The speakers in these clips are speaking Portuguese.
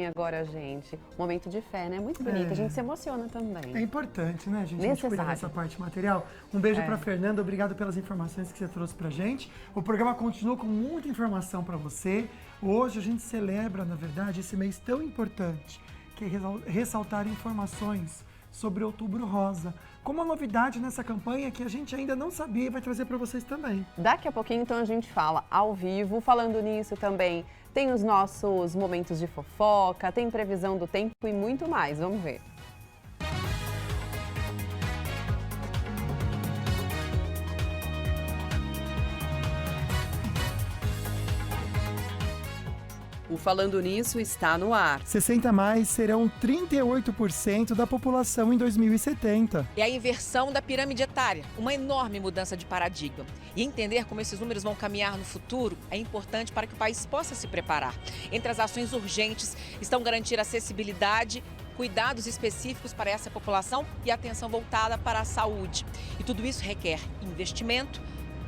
acompanha agora a gente. Momento de fé, né? Muito bonito, a gente se emociona também. É importante, né, gente? A gente cuidar dessa parte material. Um beijo pra Fernanda, obrigado pelas informações que você trouxe pra gente. O programa continua com muita informação pra você. Hoje a gente celebra, na verdade, esse mês tão importante, que é ressaltar informações sobre Outubro Rosa, como uma novidade nessa campanha que a gente ainda não sabia e vai trazer para vocês também. Daqui a pouquinho, então, a gente fala ao vivo. Falando nisso também, tem os nossos momentos de fofoca, tem previsão do tempo e muito mais. Vamos ver. O Falando Nisso está no ar. 60 mais serão 38% da população em 2070. É a inversão da pirâmide etária, uma enorme mudança de paradigma. E entender como esses números vão caminhar no futuro é importante para que o país possa se preparar. Entre as ações urgentes estão garantir acessibilidade, cuidados específicos para essa população e atenção voltada para a saúde. E tudo isso requer investimento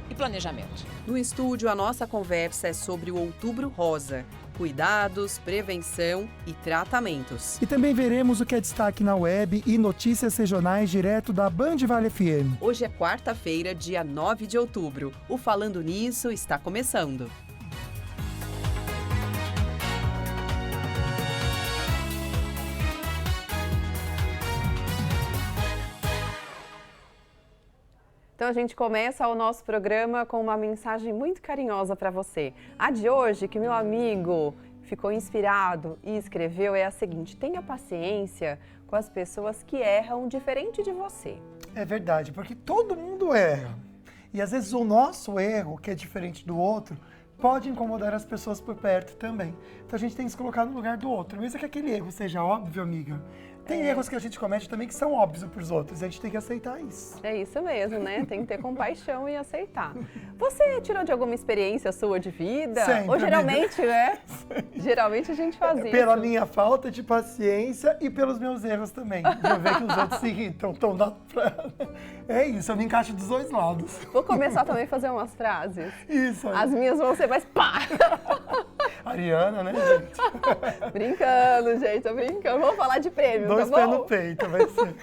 e planejamento. No estúdio, a nossa conversa é sobre o Outubro Rosa. Cuidados, prevenção e tratamentos. E também veremos o que é destaque na web e notícias regionais direto da Band Vale FM. Hoje é quarta-feira, dia 9 de outubro. O Falando Nisso está começando. Então a gente começa o nosso programa com uma mensagem muito carinhosa para você. A de hoje, que meu amigo ficou inspirado e escreveu, é a seguinte: tenha paciência com as pessoas que erram diferente de você. É verdade, porque todo mundo erra. E às vezes o nosso erro, que é diferente do outro, pode incomodar as pessoas por perto também. Então a gente tem que se colocar no lugar do outro. Mesmo que aquele erro seja óbvio, amiga, tem erros que a gente comete também que são óbvios para os outros. A gente tem que aceitar isso. É isso mesmo, né? Tem que ter compaixão e aceitar. Você tirou de alguma experiência sua de vida? Sempre, ou geralmente, amiga. né? Geralmente a gente faz isso. Pela minha falta de paciência e pelos meus erros também. De eu ver que os outros se irritam. É isso, eu me encaixo dos dois lados. Vou começar também a fazer umas frases. Isso. As minhas vão ser mais pá! Ariana, né, gente? Brincando, gente, tô brincando. Vamos falar de prêmios, Dois tá pés bom? no peito, vai ser.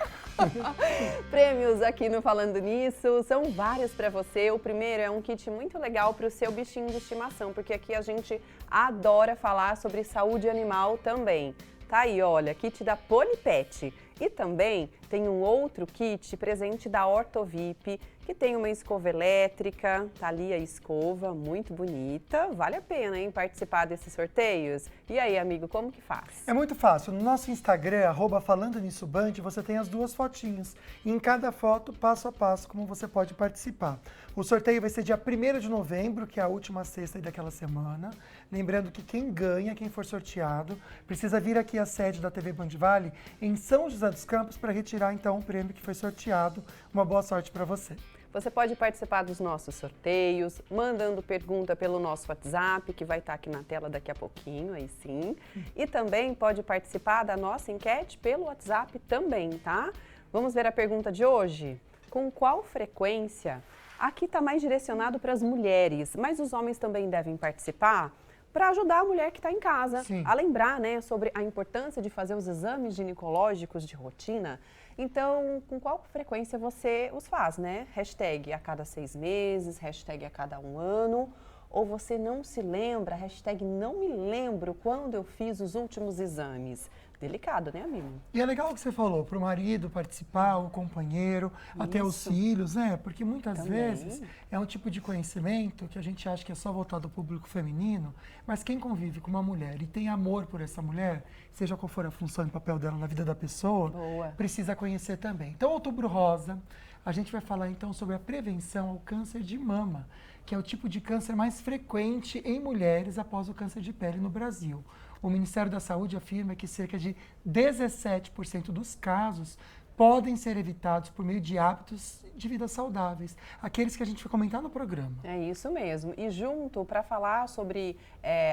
Prêmios aqui no Falando Nisso, são vários para você. O primeiro é um kit muito legal para o seu bichinho de estimação, porque aqui a gente adora falar sobre saúde animal também. Tá aí, olha, kit da Polipet. E também tem um outro kit presente da Ortovip, que tem uma escova elétrica, tá ali a escova, muito bonita. Vale a pena, hein, participar desses sorteios? E aí, amigo, como que faz? É muito fácil. No nosso Instagram, @FalandoNissoBand, você tem as duas fotinhos. E em cada foto, passo a passo, como você pode participar. O sorteio vai ser dia 1º de novembro, que é a última sexta daquela semana. Lembrando que quem ganha, quem for sorteado, precisa vir aqui à sede da TV Band Vale, em São José dos Campos, para retirar, então, o prêmio que foi sorteado. Uma boa sorte para você. Você pode participar dos nossos sorteios, mandando pergunta pelo nosso WhatsApp, que vai estar aqui na tela daqui a pouquinho, aí sim. E também pode participar da nossa enquete pelo WhatsApp também, tá? Vamos ver a pergunta de hoje? Com qual frequência? Aqui está mais direcionado para as mulheres, mas os homens também devem participar para ajudar a mulher que está em casa a lembrar, né, sobre a importância de fazer os exames ginecológicos de rotina. Então, com qual frequência você os faz, né? Hashtag a cada 6 meses, hashtag a cada 1 ano. Ou você não se lembra, hashtag não me lembro quando eu fiz os últimos exames. Delicado, né, amigo? E é legal o que você falou, para o marido participar, o companheiro, até os filhos, né? Porque muitas vezes é um tipo de conhecimento que a gente acha que é só voltado ao público feminino, mas quem convive com uma mulher e tem amor por essa mulher, seja qual for a função e o papel dela na vida da pessoa, precisa conhecer também. Então, Outubro Rosa, a gente vai falar então sobre a prevenção ao câncer de mama, que é o tipo de câncer mais frequente em mulheres após o câncer de pele no Brasil. O Ministério da Saúde afirma que cerca de 17% dos casos podem ser evitados por meio de hábitos de vida saudáveis, aqueles que a gente vai comentar no programa. É isso mesmo. E junto, para falar sobre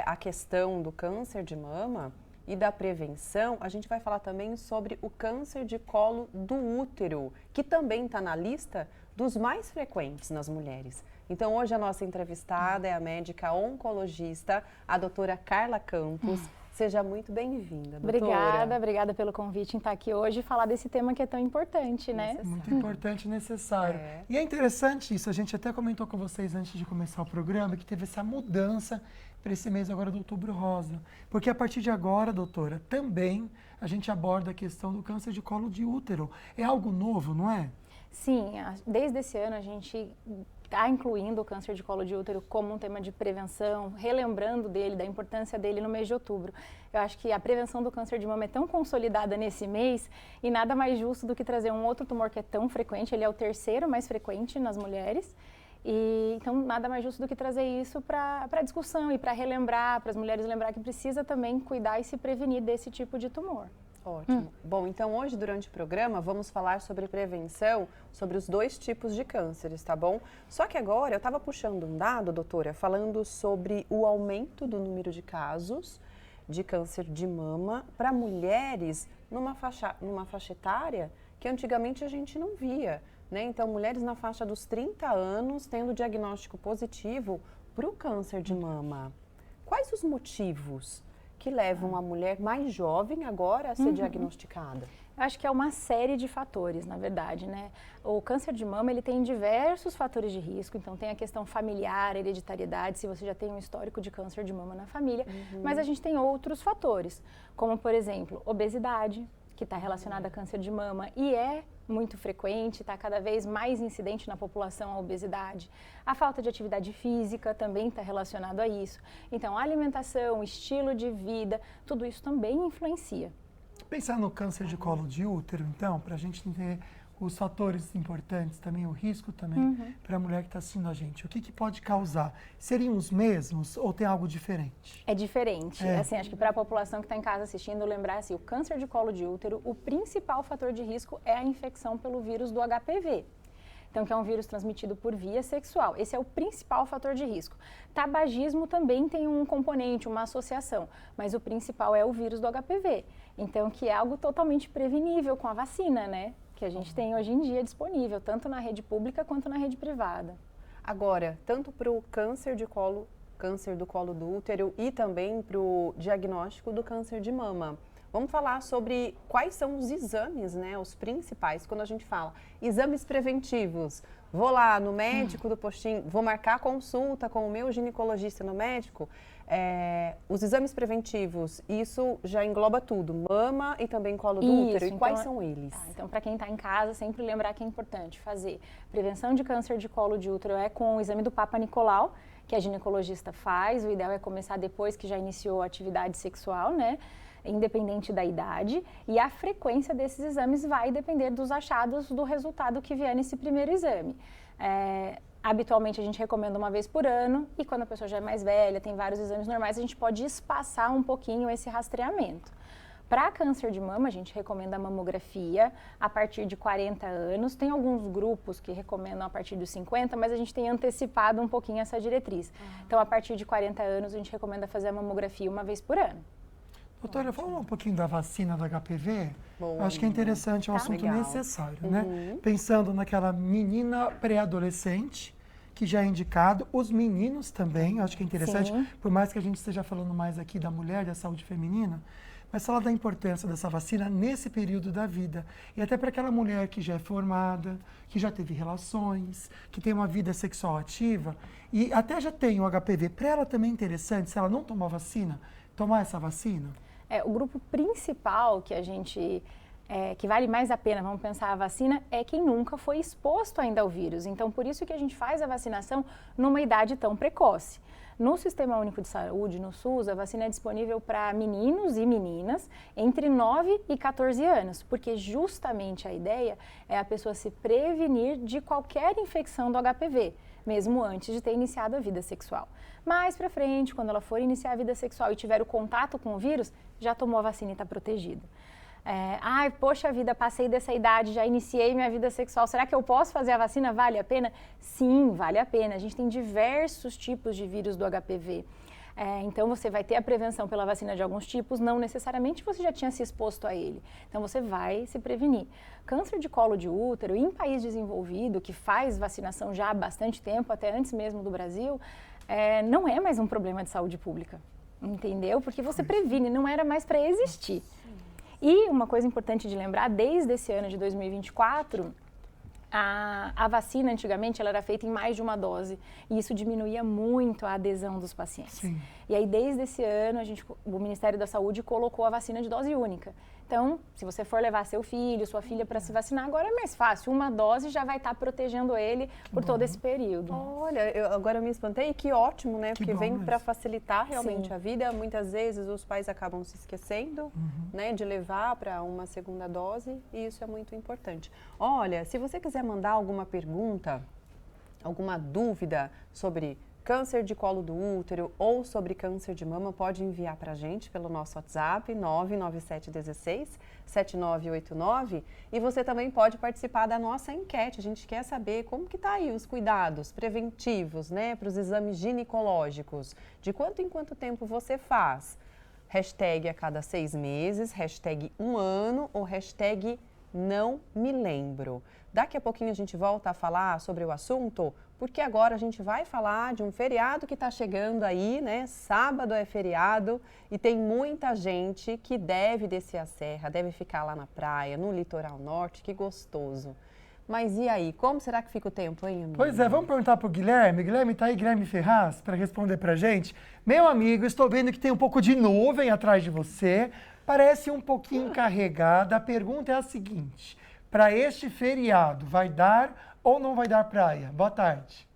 a questão do câncer de mama e da prevenção, a gente vai falar também sobre o câncer de colo do útero, que também está na lista dos mais frequentes nas mulheres. Então, hoje a nossa entrevistada é a médica oncologista, a doutora Carla Campos. Seja muito bem-vinda, doutora. Obrigada pelo convite em estar aqui hoje e falar desse tema que é tão importante, né? Muito importante e necessário. E é interessante isso, a gente até comentou com vocês antes de começar o programa que teve essa mudança para esse mês agora do Outubro Rosa. Porque a partir de agora, doutora, também a gente aborda a questão do câncer de colo de útero. É algo novo, não é? Sim, desde esse ano a gente está incluindo o câncer de colo de útero como um tema de prevenção, relembrando dele, da importância dele no mês de outubro. Eu acho que a prevenção do câncer de mama é tão consolidada nesse mês e nada mais justo do que trazer um outro tumor que é tão frequente, ele é o terceiro mais frequente nas mulheres. E então nada mais justo do que trazer isso para a discussão e para relembrar, para as mulheres lembrar que precisa também cuidar e se prevenir desse tipo de tumor. Ótimo. Bom, então hoje durante o programa vamos falar sobre prevenção, sobre os 2 tipos de cânceres, tá bom? Só que agora eu estava puxando um dado, doutora, falando sobre o aumento do número de casos de câncer de mama para mulheres numa faixa etária que antigamente a gente não via, né? Então, mulheres na faixa dos 30 anos tendo diagnóstico positivo para o câncer de mama. Quais os motivos que levam a mulher mais jovem agora a ser diagnosticada? Eu acho que é uma série de fatores, na verdade, né? O câncer de mama, ele tem diversos fatores de risco, então tem a questão familiar, hereditariedade, se você já tem um histórico de câncer de mama na família, mas a gente tem outros fatores, como, por exemplo, obesidade, que está relacionada a câncer de mama e é muito frequente, está cada vez mais incidente na população a obesidade. A falta de atividade física também está relacionado a isso. Então, a alimentação, estilo de vida, tudo isso também influencia. Pensar no câncer de colo de útero, então, para a gente entender os fatores importantes, também o risco também para a mulher que está assistindo a gente. O que pode causar? Seriam os mesmos ou tem algo diferente? É diferente. Assim, acho que para a população que está em casa assistindo, lembrar assim, o câncer de colo de útero, o principal fator de risco é a infecção pelo vírus do HPV. Então, que é um vírus transmitido por via sexual. Esse é o principal fator de risco. Tabagismo também tem um componente, uma associação, mas o principal é o vírus do HPV. Então, que é algo totalmente prevenível com a vacina, né? Que a gente tem hoje em dia disponível, tanto na rede pública quanto na rede privada. Agora, tanto para o câncer do colo do útero e também para o diagnóstico do câncer de mama. Vamos falar sobre quais são os exames, né, os principais, quando a gente fala exames preventivos. Vou lá no médico do postinho, vou marcar consulta com o meu ginecologista no médico. Os exames preventivos, isso já engloba tudo, mama e também colo do útero. E quais são eles? Então, para quem está em casa, sempre lembrar que é importante fazer prevenção de câncer de colo de útero com o exame do Papa Nicolau, que a ginecologista faz. O ideal é começar depois que já iniciou a atividade sexual, né? Independente da idade, e a frequência desses exames vai depender dos achados do resultado que vier nesse primeiro exame. Habitualmente a gente recomenda uma vez por ano e quando a pessoa já é mais velha, tem vários exames normais, a gente pode espaçar um pouquinho esse rastreamento. Para câncer de mama, a gente recomenda a mamografia a partir de 40 anos. Tem alguns grupos que recomendam a partir dos 50, mas a gente tem antecipado um pouquinho essa diretriz. Então, a partir de 40 anos, a gente recomenda fazer a mamografia uma vez por ano. Doutora, fala um pouquinho da vacina do HPV. Bom, acho que é interessante, é um assunto legal. necessário, né? Pensando naquela menina pré-adolescente, que já é indicado, os meninos também, acho que é interessante, por mais que a gente esteja falando mais aqui da mulher, da saúde feminina, mas falar da importância dessa vacina nesse período da vida. E até para aquela mulher que já é formada, que já teve relações, que tem uma vida sexual ativa e até já tem o HPV. Para ela também é interessante, se ela não tomar vacina, tomar essa vacina? O grupo principal que a gente, que vale mais a pena, vamos pensar a vacina, é quem nunca foi exposto ainda ao vírus. Então, por isso que a gente faz a vacinação numa idade tão precoce. No Sistema Único de Saúde, no SUS, a vacina é disponível para meninos e meninas entre 9 e 14 anos, porque justamente a ideia é a pessoa se prevenir de qualquer infecção do HPV, mesmo antes de ter iniciado a vida sexual. Mais para frente, quando ela for iniciar a vida sexual e tiver o contato com o vírus, já tomou a vacina e está protegido. Poxa vida, passei dessa idade, já iniciei minha vida sexual, será que eu posso fazer a vacina? Vale a pena? Sim, vale a pena. A gente tem diversos tipos de vírus do HPV. Então, você vai ter a prevenção pela vacina de alguns tipos, não necessariamente você já tinha se exposto a ele. Então, você vai se prevenir. Câncer de colo de útero, em país desenvolvido, que faz vacinação já há bastante tempo, até antes mesmo do Brasil, não é mais um problema de saúde pública. entendeu? Porque você previne, não era mais para existir. E uma coisa importante de lembrar, desde esse ano de 2024, a vacina antigamente ela era feita em mais de uma dose e isso diminuía muito a adesão dos pacientes. Sim. E aí desde esse ano o Ministério da Saúde colocou a vacina de dose única. Então, se você for levar seu filho, sua filha para se vacinar, agora é mais fácil. Uma dose já vai estar protegendo ele por todo esse período. Olha, agora eu me espantei e que ótimo, né? Porque vem para facilitar realmente Sim. a vida. Muitas vezes os pais acabam se esquecendo, né, de levar para uma segunda dose e isso é muito importante. Olha, se você quiser mandar alguma pergunta, alguma dúvida sobre câncer de colo do útero ou sobre câncer de mama, pode enviar para a gente pelo nosso WhatsApp 99716-7989 e você também pode participar da nossa enquete. A gente quer saber como que tá aí os cuidados preventivos, né, para os exames ginecológicos. De quanto em quanto tempo você faz? Hashtag a cada 6 meses, hashtag 1 ano ou hashtag não me lembro. Daqui a pouquinho a gente volta a falar sobre o assunto, porque agora a gente vai falar de um feriado que está chegando aí, né? Sábado é feriado e tem muita gente que deve descer a serra, deve ficar lá na praia, no litoral norte, que gostoso. Mas e aí, como será que fica o tempo, hein, amigo? Pois é, vamos perguntar para o Guilherme. Guilherme, tá aí, Guilherme Ferraz, para responder para a gente. Meu amigo, estou vendo que tem um pouco de nuvem atrás de você, parece um pouquinho carregada. A pergunta é a seguinte, para este feriado, vai dar ou não vai dar praia? Boa tarde.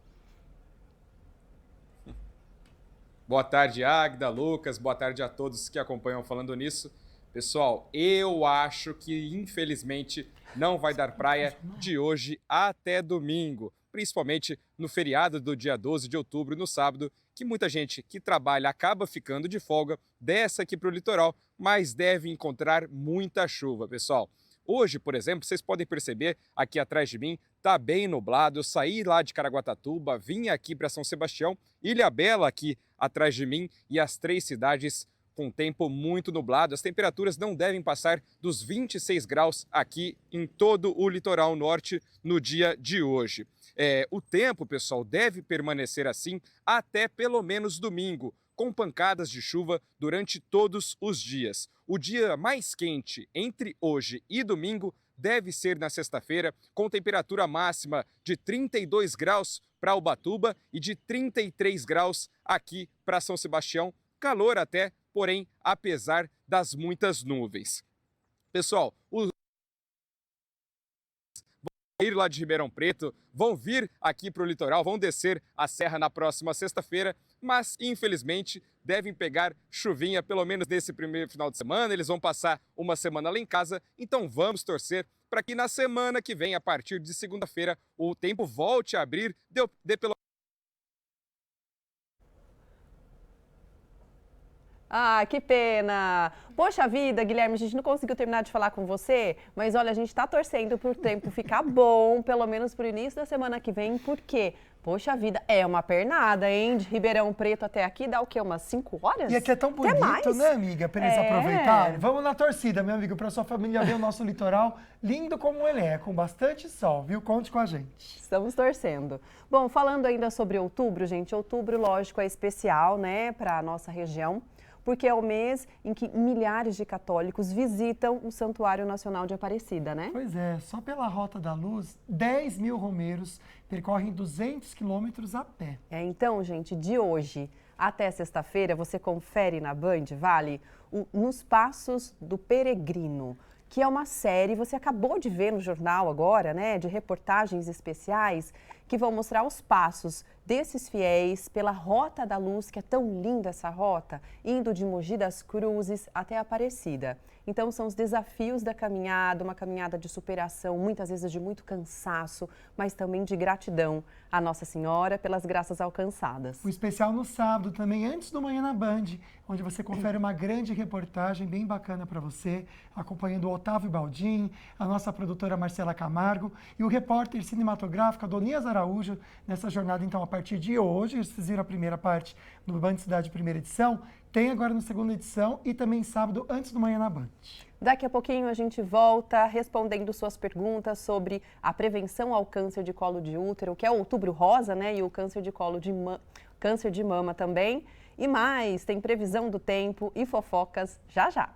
Boa tarde, Águida, Lucas, boa tarde a todos que acompanham Falando Nisso. Pessoal, eu acho que infelizmente não vai dar praia de hoje até domingo, principalmente no feriado do dia 12 de outubro, no sábado, que muita gente que trabalha acaba ficando de folga, desce aqui para o litoral, mas deve encontrar muita chuva, pessoal. Hoje, por exemplo, vocês podem perceber aqui atrás de mim, está bem nublado. Eu saí lá de Caraguatatuba, vim aqui para São Sebastião, Ilhabela aqui atrás de mim e as 3 cidades com tempo muito nublado. As temperaturas não devem passar dos 26 graus aqui em todo o litoral norte no dia de hoje. O tempo, pessoal, deve permanecer assim até pelo menos domingo, com pancadas de chuva durante todos os dias. O dia mais quente entre hoje e domingo deve ser na sexta-feira, com temperatura máxima de 32 graus para Ubatuba e de 33 graus aqui para São Sebastião. Calor até, porém, apesar das muitas nuvens. Pessoal, os ir lá de Ribeirão Preto, vão vir aqui para o litoral, vão descer a serra na próxima sexta-feira, mas infelizmente devem pegar chuvinha pelo menos nesse primeiro final de semana. Eles vão passar uma semana lá em casa, então vamos torcer para que na semana que vem, a partir de segunda-feira, o tempo volte a abrir, dê pelo Ah, que pena! Poxa vida, Guilherme, a gente não conseguiu terminar de falar com você, mas olha, a gente está torcendo para o tempo ficar bom, pelo menos para o início da semana que vem, porque, poxa vida, é uma pernada, hein? De Ribeirão Preto até aqui dá o quê? Umas 5 horas? E aqui é tão bonito, né, amiga, para eles aproveitarem. Vamos na torcida, meu amigo, para sua família ver o nosso litoral lindo como ele é, com bastante sol, viu? Conte com a gente. Estamos torcendo. Bom, falando ainda sobre outubro, gente, outubro, lógico, é especial, né, para a nossa região, porque é o mês em que milhares de católicos visitam o Santuário Nacional de Aparecida, né? Pois é, só pela Rota da Luz, 10 mil romeiros percorrem 200 quilômetros a pé. Então, gente, de hoje até sexta-feira, você confere na Band, vale, Nos Passos do Peregrino, que é uma série, você acabou de ver no jornal agora, né, de reportagens especiais que vão mostrar os passos desses fiéis pela Rota da Luz, que é tão linda essa rota, indo de Mogi das Cruzes até Aparecida. Então, são os desafios da caminhada, uma caminhada de superação, muitas vezes de muito cansaço, mas também de gratidão à Nossa Senhora pelas graças alcançadas. O especial no sábado também, antes do Manhã na Band, onde você confere uma grande reportagem bem bacana para você, acompanhando o Otávio Baldin, a nossa produtora Marcela Camargo e o repórter cinematográfico Adonias Araújo, nessa jornada, então, a partir de hoje. Vocês viram a primeira parte do Band Cidade, primeira edição, tem agora na segunda edição e também sábado, antes do Manhã na Band. Daqui a pouquinho a gente volta respondendo suas perguntas sobre a prevenção ao câncer de colo de útero, que é o Outubro Rosa, né? E o câncer de colo de câncer de mama também. E mais, tem previsão do tempo e fofocas já já.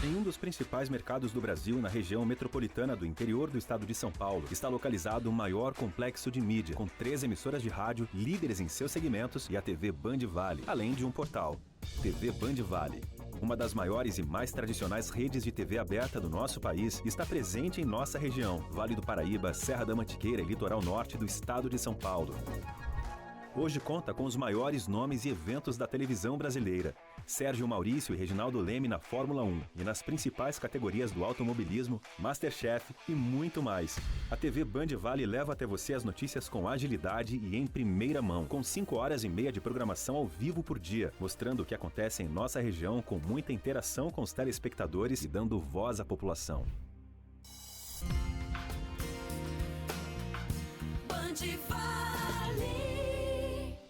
Em um dos principais mercados do Brasil, na região metropolitana do interior do estado de São Paulo, está localizado o maior complexo de mídia, com 3 emissoras de rádio, líderes em seus segmentos, e a TV Band Vale, além de um portal. TV Band Vale, uma das maiores e mais tradicionais redes de TV aberta do nosso país, está presente em nossa região, Vale do Paraíba, Serra da Mantiqueira e litoral norte do estado de São Paulo. Hoje conta com os maiores nomes e eventos da televisão brasileira. Sérgio Maurício e Reginaldo Leme na Fórmula 1 e nas principais categorias do automobilismo, MasterChef e muito mais. A TV Band Vale leva até você as notícias com agilidade e em primeira mão, com 5 horas e meia de programação ao vivo por dia, mostrando o que acontece em nossa região com muita interação com os telespectadores e dando voz à população.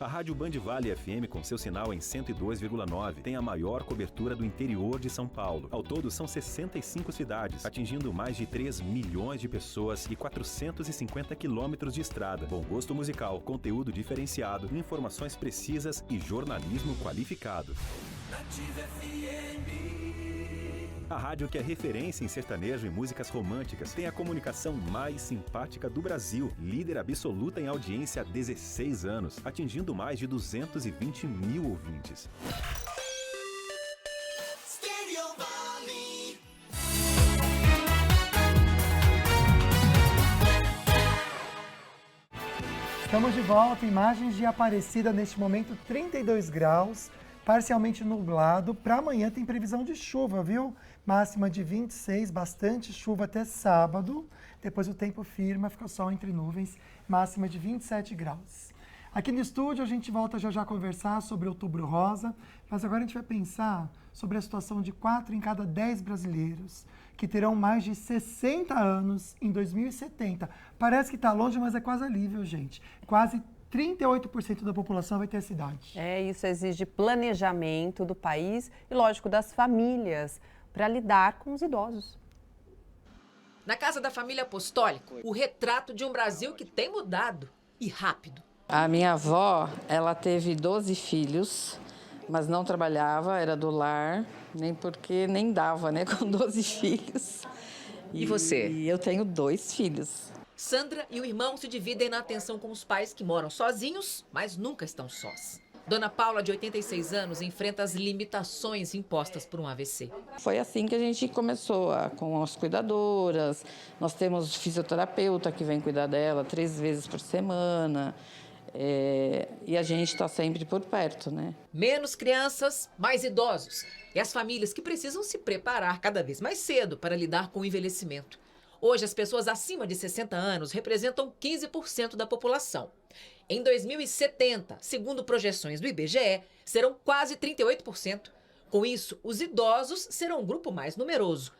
A Rádio Band Vale FM, com seu sinal em 102,9, tem a maior cobertura do interior de São Paulo. Ao todo, são 65 cidades, atingindo mais de 3 milhões de pessoas e 450 quilômetros de estrada. Bom gosto musical, conteúdo diferenciado, informações precisas e jornalismo qualificado. Nativa FM. A rádio que é referência em sertanejo e músicas românticas, tem a comunicação mais simpática do Brasil, líder absoluta em audiência há 16 anos, atingindo mais de 220 mil ouvintes. Estamos de volta, imagens de Aparecida neste momento, 32 graus, parcialmente nublado. Para amanhã tem previsão de chuva, viu? Máxima de 26, bastante chuva até sábado. Depois o tempo firma, fica sol entre nuvens, máxima de 27 graus. Aqui no estúdio a gente volta já a conversar sobre Outubro Rosa, mas agora a gente vai pensar sobre a situação de 4 em cada 10 brasileiros que terão mais de 60 anos em 2070. Parece que está longe, mas é quase ali, viu, gente? Quase 38% da população vai ter essa idade. Isso exige planejamento do país e, lógico, das famílias para lidar com os idosos. Na casa da família Apostólico, o retrato de um Brasil que tem mudado e rápido. A minha avó, ela teve 12 filhos, mas não trabalhava, era do lar, nem porque nem dava, né, com 12 filhos. E você? E eu tenho 2 filhos. Sandra e o irmão se dividem na atenção com os pais que moram sozinhos, mas nunca estão sós. Dona Paula, de 86 anos, enfrenta as limitações impostas por um AVC. Foi assim que a gente começou, com as cuidadoras. Nós temos fisioterapeuta que vem cuidar dela 3 vezes por semana. E a gente está sempre por perto, né? Menos crianças, mais idosos. E as famílias que precisam se preparar cada vez mais cedo para lidar com o envelhecimento. Hoje, as pessoas acima de 60 anos representam 15% da população. Em 2070, segundo projeções do IBGE, serão quase 38%. Com isso, os idosos serão um grupo mais numeroso.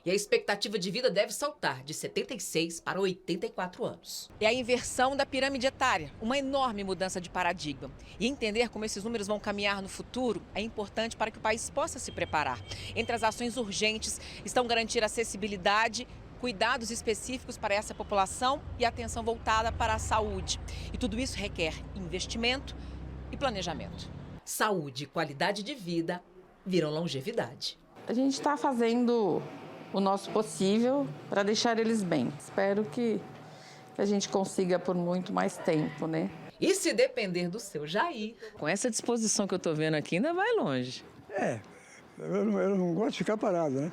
E a expectativa de vida deve saltar de 76 para 84 anos. É a inversão da pirâmide etária, uma enorme mudança de paradigma. E entender como esses números vão caminhar no futuro é importante para que o país possa se preparar. Entre as ações urgentes estão garantir acessibilidade, cuidados específicos para essa população e atenção voltada para a saúde. E tudo isso requer investimento e planejamento. Saúde e qualidade de vida viram longevidade. A gente está fazendo o nosso possível para deixar eles bem. Espero que a gente consiga por muito mais tempo, né? E se depender do seu Jair? Com essa disposição que eu estou vendo aqui, ainda vai longe. Eu não gosto de ficar parado, né?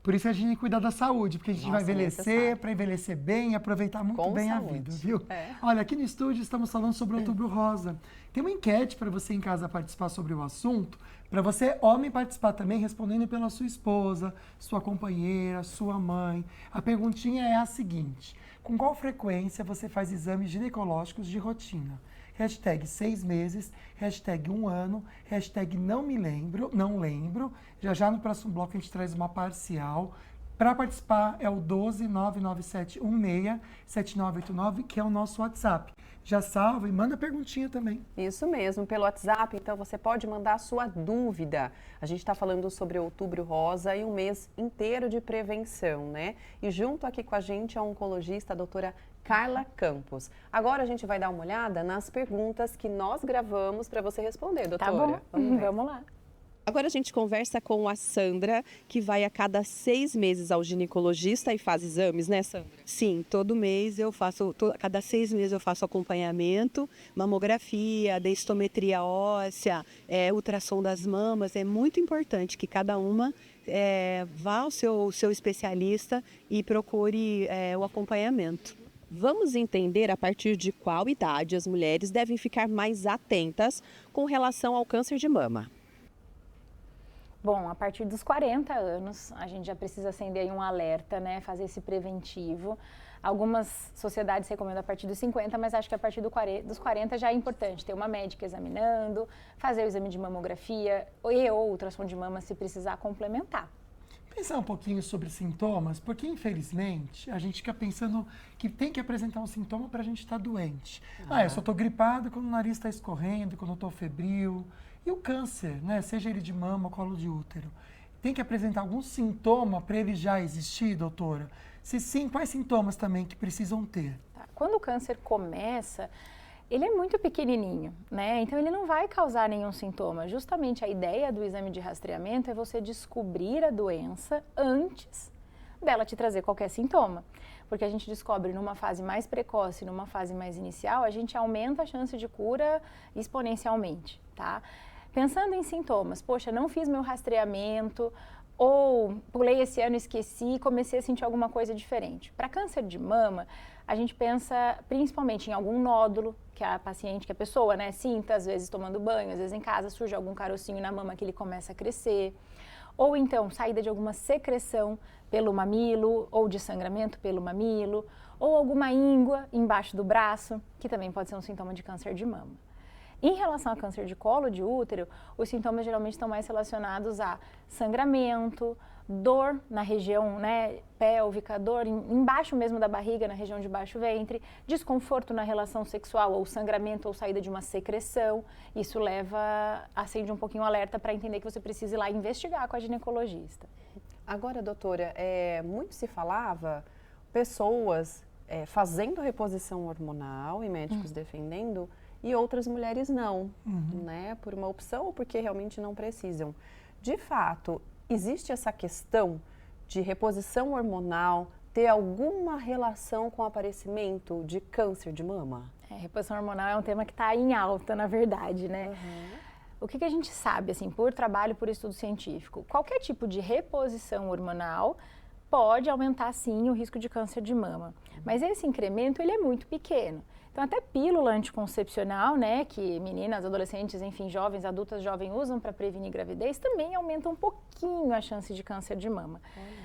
Por isso a gente tem que cuidar da saúde, porque a gente vai envelhecer, para envelhecer bem e aproveitar muito bem a vida, viu? Olha, aqui no estúdio estamos falando sobre o Outubro Rosa. Tem uma enquete para você em casa participar sobre o assunto, para você, homem, participar também, respondendo pela sua esposa, sua companheira, sua mãe. A perguntinha é a seguinte: com qual frequência você faz exames ginecológicos de rotina? Hashtag 6 meses, hashtag 1 ano, hashtag não lembro. Já no próximo bloco a gente traz uma parcial Para participar é o 12997167989, que é o nosso WhatsApp. Já salva e manda perguntinha também. Isso mesmo, pelo WhatsApp, então você pode mandar a sua dúvida. A gente está falando sobre Outubro Rosa e um mês inteiro de prevenção, né? E junto aqui com a gente a oncologista, a doutora Carla Campos. Agora a gente vai dar uma olhada nas perguntas que nós gravamos para você responder, doutora. Tá bom, vamos lá. Agora a gente conversa com a Sandra, que vai a cada 6 meses ao ginecologista e faz exames, né, Sandra? Sim, todo mês eu faço, cada 6 meses eu faço acompanhamento, mamografia, densitometria óssea, ultrassom das mamas. É muito importante que cada uma vá ao seu especialista e procure o acompanhamento. Vamos entender a partir de qual idade as mulheres devem ficar mais atentas com relação ao câncer de mama. Bom, a partir dos 40 anos, a gente já precisa acender aí um alerta, né? Fazer esse preventivo. Algumas sociedades recomendam a partir dos 50, mas acho que a partir dos 40 já é importante ter uma médica examinando, fazer o exame de mamografia ou ultrassom de mama se precisar complementar. Pensar um pouquinho sobre sintomas, porque infelizmente a gente fica pensando que tem que apresentar um sintoma para a gente estar doente. Eu só estou gripado quando o nariz está escorrendo, quando eu estou febril. E o câncer, né? Seja ele de mama ou colo de útero, tem que apresentar algum sintoma para ele já existir, doutora? Se sim, quais sintomas também que precisam ter? Quando o câncer começa, ele é muito pequenininho, né? Então ele não vai causar nenhum sintoma. Justamente a ideia do exame de rastreamento é você descobrir a doença antes dela te trazer qualquer sintoma. Porque a gente descobre numa fase mais precoce, numa fase mais inicial, a gente aumenta a chance de cura exponencialmente, tá? Pensando em sintomas, poxa, não fiz meu rastreamento, ou pulei esse ano, esqueci, comecei a sentir alguma coisa diferente. Para câncer de mama, a gente pensa principalmente em algum nódulo que a paciente, que a pessoa, né, sinta, às vezes tomando banho, às vezes em casa surge algum carocinho na mama que ele começa a crescer. Ou então, saída de alguma secreção pelo mamilo, ou de sangramento pelo mamilo, ou alguma íngua embaixo do braço, que também pode ser um sintoma de câncer de mama. Em relação ao câncer de colo de útero, os sintomas geralmente estão mais relacionados a sangramento, dor na região, né, pélvica, dor embaixo mesmo da barriga, na região de baixo ventre, desconforto na relação sexual, ou sangramento ou saída de uma secreção. Isso acende um pouquinho o alerta para entender que você precisa ir lá investigar com a ginecologista. Agora, doutora, muito se falava, pessoas fazendo reposição hormonal e médicos defendendo, e outras mulheres não, né? Por uma opção ou porque realmente não precisam. De fato, existe essa questão de reposição hormonal ter alguma relação com o aparecimento de câncer de mama? Reposição hormonal é um tema que está em alta, na verdade, né? O que a gente sabe, assim, por trabalho, por estudo científico? Qualquer tipo de reposição hormonal pode aumentar, sim, o risco de câncer de mama. Mas esse incremento, ele é muito pequeno. Então, até pílula anticoncepcional, né, que meninas, adolescentes, enfim, jovens, adultas jovens usam para prevenir gravidez, também aumenta um pouquinho a chance de câncer de mama.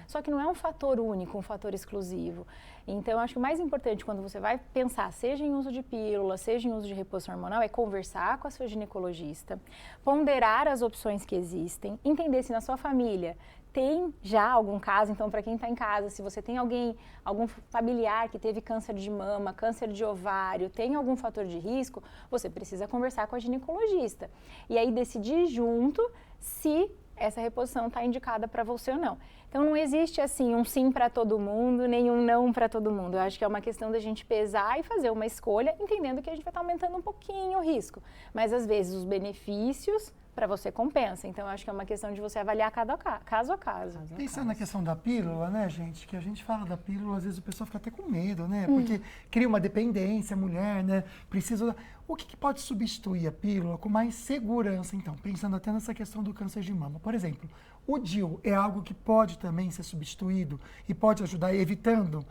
Só que não é um fator único, um fator exclusivo. Então, acho que o mais importante quando você vai pensar, seja em uso de pílula, seja em uso de reposição hormonal, é conversar com a sua ginecologista, ponderar as opções que existem, entender se na sua família tem já algum caso. Então, para quem está em casa, se você tem algum familiar que teve câncer de mama, câncer de ovário, tem algum fator de risco, você precisa conversar com a ginecologista. E aí decidir junto se essa reposição está indicada para você ou não. Então, não existe assim um sim para todo mundo, nem um não para todo mundo. Eu acho que é uma questão da gente pesar e fazer uma escolha, entendendo que a gente vai estar aumentando um pouquinho o risco. Mas, às vezes, os benefícios para você compensa. Então, eu acho que é uma questão de você avaliar caso a caso. Pensando na questão da pílula, né, gente? Que a gente fala da pílula, às vezes o pessoal fica até com medo, né? Porque cria uma dependência, a mulher, né? Precisa... O que pode substituir a pílula com mais segurança, então? Pensando até nessa questão do câncer de mama. Por exemplo, o DIU é algo que pode também ser substituído e pode ajudar evitando,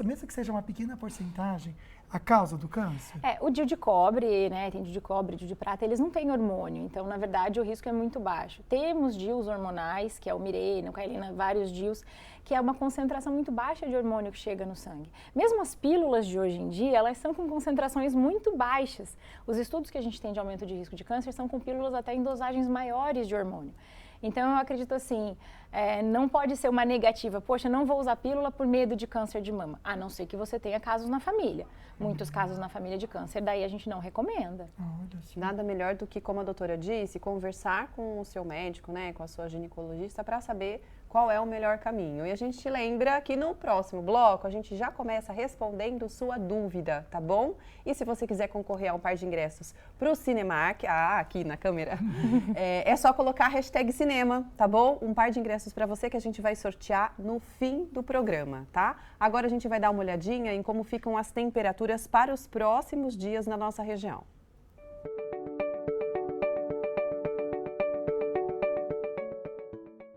mesmo que seja uma pequena porcentagem, a causa do câncer? O DIU de cobre, né, tem DIU de cobre, DIU de prata, eles não têm hormônio, então, na verdade, o risco é muito baixo. Temos DIUs hormonais, que é o Mirena, o Cailina, vários DIUs, que é uma concentração muito baixa de hormônio que chega no sangue. Mesmo as pílulas de hoje em dia, elas são com concentrações muito baixas. Os estudos que a gente tem de aumento de risco de câncer são com pílulas até em dosagens maiores de hormônio. Então, eu acredito assim, não pode ser uma negativa. Poxa, não vou usar pílula por medo de câncer de mama. A não ser que você tenha casos na família. Muitos casos na família de câncer, daí a gente não recomenda. Nada melhor do que, como a doutora disse, conversar com o seu médico, né, com a sua ginecologista, para saber qual é o melhor caminho. E a gente te lembra que no próximo bloco a gente já começa respondendo sua dúvida, tá bom? E se você quiser concorrer a um par de ingressos para o Cinemark, aqui na câmera, é só colocar a hashtag cinema, tá bom? Um par de ingressos para você que a gente vai sortear no fim do programa, tá? Agora a gente vai dar uma olhadinha em como ficam as temperaturas para os próximos dias na nossa região.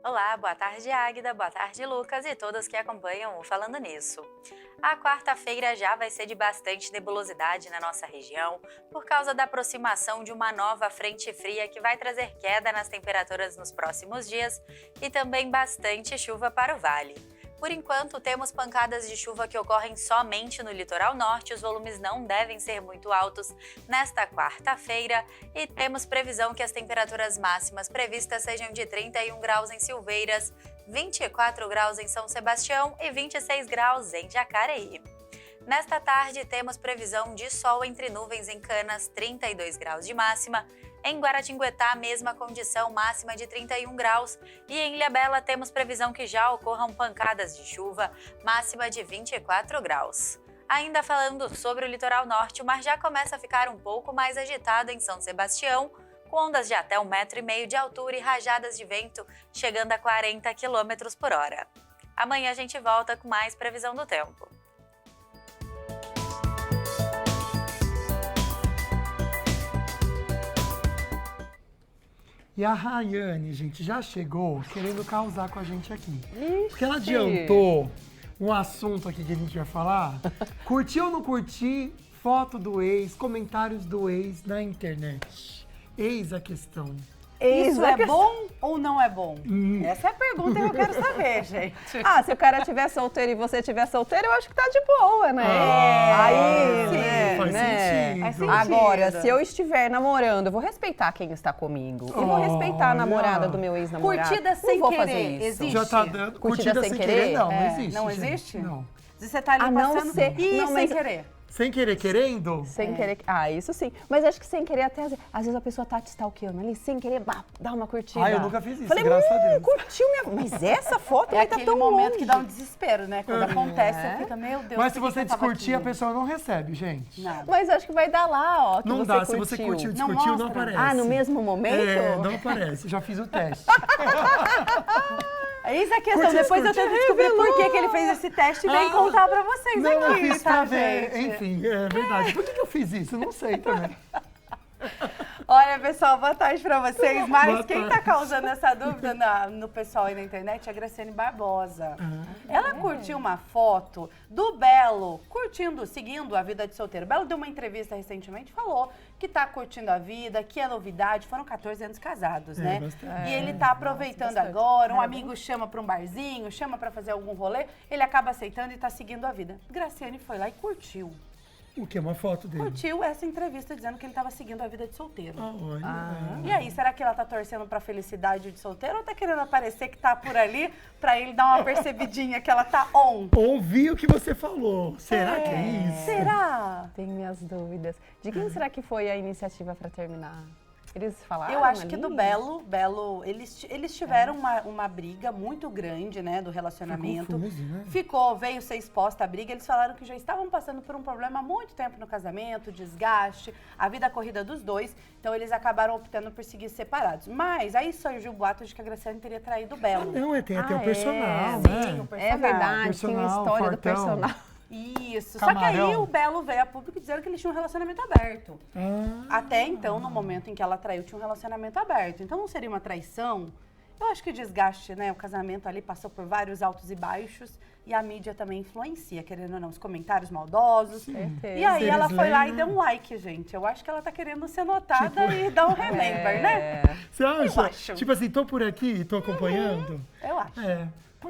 Olá, boa tarde, Águida, boa tarde, Lucas e todos que acompanham o Falando Nisso. A quarta-feira já vai ser de bastante nebulosidade na nossa região, por causa da aproximação de uma nova frente fria que vai trazer queda nas temperaturas nos próximos dias e também bastante chuva para o vale. Por enquanto, temos pancadas de chuva que ocorrem somente no litoral norte, os volumes não devem ser muito altos nesta quarta-feira e temos previsão que as temperaturas máximas previstas sejam de 31 graus em Silveiras, 24 graus em São Sebastião e 26 graus em Jacareí. Nesta tarde, temos previsão de sol entre nuvens em Canas, 32 graus de máxima. Em Guaratinguetá, mesma condição, máxima de 31 graus. E em Ilhabela, temos previsão que já ocorram pancadas de chuva, máxima de 24 graus. Ainda falando sobre o litoral norte, o mar já começa a ficar um pouco mais agitado em São Sebastião, com ondas de até 1,5 metro de altura e rajadas de vento chegando a 40 km por hora. Amanhã a gente volta com mais previsão do tempo. E a Rayane, gente, já chegou querendo causar com a gente aqui. Porque ela adiantou um assunto aqui que a gente vai falar. Curtiu ou não curtir foto do ex, comentários do ex na internet? Eis a questão. Isso é bom ou não é bom? Essa é a pergunta que eu quero saber, gente. Se o cara estiver solteiro e você estiver solteiro, eu acho que tá de boa, né? Faz sentido. Faz sentido. Agora, se eu estiver namorando, eu vou respeitar quem está comigo. E vou respeitar a namorada do meu ex-namorado. Curtida sem não vou querer, fazer isso. existe? Já tá dando. Curtida sem querer? Não, não existe. Não gente. existe? Não. Você tá ali passando sem querer. Sem querer, querendo? Sem querer. Isso sim. Mas acho que sem querer, até às vezes a pessoa tá te stalkeando ali, sem querer, dá uma curtida. Eu nunca fiz isso, graças a Deus. Curtiu minha... Mas essa foto é tá aquele tão momento longe. que dá um desespero, né? Quando acontece, você fica, meu Deus. Mas se você descurtir, a pessoa não recebe, gente. Não. Mas acho que vai dar lá, ó, que não você dá, curtiu. se você curtiu, descurtiu, não aparece. No mesmo momento? Não aparece, já fiz o teste. Eis a questão, depois eu tento descobrir por que ele fez esse teste e vem contar pra vocês não, aqui, eu fiz tá, pra ver. gente? Enfim, é verdade. Por que eu fiz isso? Não sei também. Olha, pessoal, boa tarde pra vocês. Mas quem tá causando essa dúvida no pessoal aí na internet é a Graciane Barbosa. Ela curtiu uma foto do Belo seguindo a vida de solteiro. O Belo deu uma entrevista recentemente, falou que tá curtindo a vida, que é novidade. Foram 14 anos casados, né? Bastante. E ele tá aproveitando agora. Um amigo chama pra um barzinho, chama pra fazer algum rolê. Ele acaba aceitando e tá seguindo a vida. Graciane foi lá e curtiu. O que? Uma foto dele? Curtiu essa entrevista dizendo que ele estava seguindo a vida de solteiro. Olha. E aí, será que ela tá torcendo pra felicidade de solteiro ou tá querendo aparecer que tá por ali pra ele dar uma percebidinha que ela tá on? Ouvi o que você falou. Será que é isso? Será? Tenho minhas dúvidas. De quem será que foi a iniciativa pra terminar? Eles falaram Eu acho ali? que do Belo, eles tiveram uma briga muito grande, né, do relacionamento. Confuso, né? Veio ser exposta a briga. Eles falaram que já estavam passando por um problema há muito tempo no casamento, desgaste, a vida corrida dos dois. Então eles acabaram optando por seguir separados. Mas aí surgiu o boato de que a Graciane teria traído o Belo. Não, tem até o personal, né? Sim, o personal. É verdade, tem a história do personal. Isso, Camarão. Só que aí o Belo veio a público dizendo que eles tinham um relacionamento aberto. Até então, no momento em que ela traiu, tinha um relacionamento aberto. Então não seria uma traição? Eu acho que o desgaste, né? O casamento ali passou por vários altos e baixos e a mídia também influencia, querendo ou não, os comentários maldosos. E aí ela foi lá e deu um like, gente. Eu acho que ela tá querendo ser notada e dar um remember, né? Você acha? Eu acho. Tipo assim, tô por aqui, tô acompanhando. Eu acho.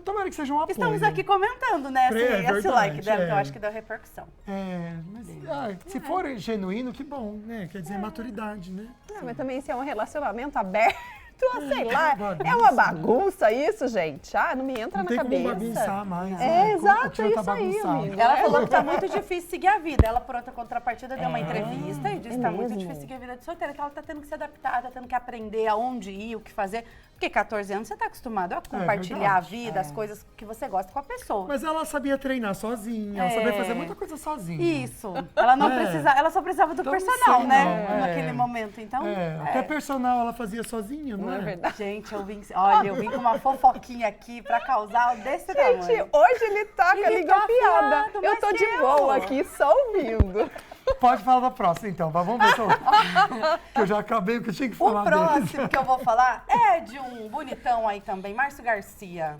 Tomara que seja um apoio. Estamos aqui comentando, né? Esse like dela, que eu acho que deu repercussão. Mas se for genuíno, que bom, né? Quer dizer, maturidade, né? Mas também se é um relacionamento aberto, sei lá, é uma bagunça isso, gente. Ah, não me entra Não na tem cabeça. como bagunçar mais. Exato, o isso tá bagunçado. aí, amigo. Ela falou que tá muito difícil seguir a vida. Ela, por outra contrapartida, deu uma entrevista e disse que tá muito mesmo? difícil seguir a vida de solteira, que ela tá tendo que se adaptar, tá tendo que aprender aonde ir, o que fazer. Porque 14 anos você tá acostumado a compartilhar a vida, as coisas que você gosta com a pessoa. Mas ela sabia treinar sozinha, ela sabia fazer muita coisa sozinha. Isso. Ela não precisava, ela só precisava do Então, personal, sim, né? não, Naquele momento. Então. Até personal ela fazia sozinha, não é? verdade. Gente, eu vim com uma fofoquinha aqui pra causar desse tamanho. Gente, hoje ele tá com a língua afiada. afiado, Eu mas tô de boa aqui, só ouvindo. Pode falar da próxima, então. Vamos ver se eu... que eu já acabei o que eu tinha que falar O próximo dele. que eu vou falar é de um bonitão aí também, Márcio Garcia.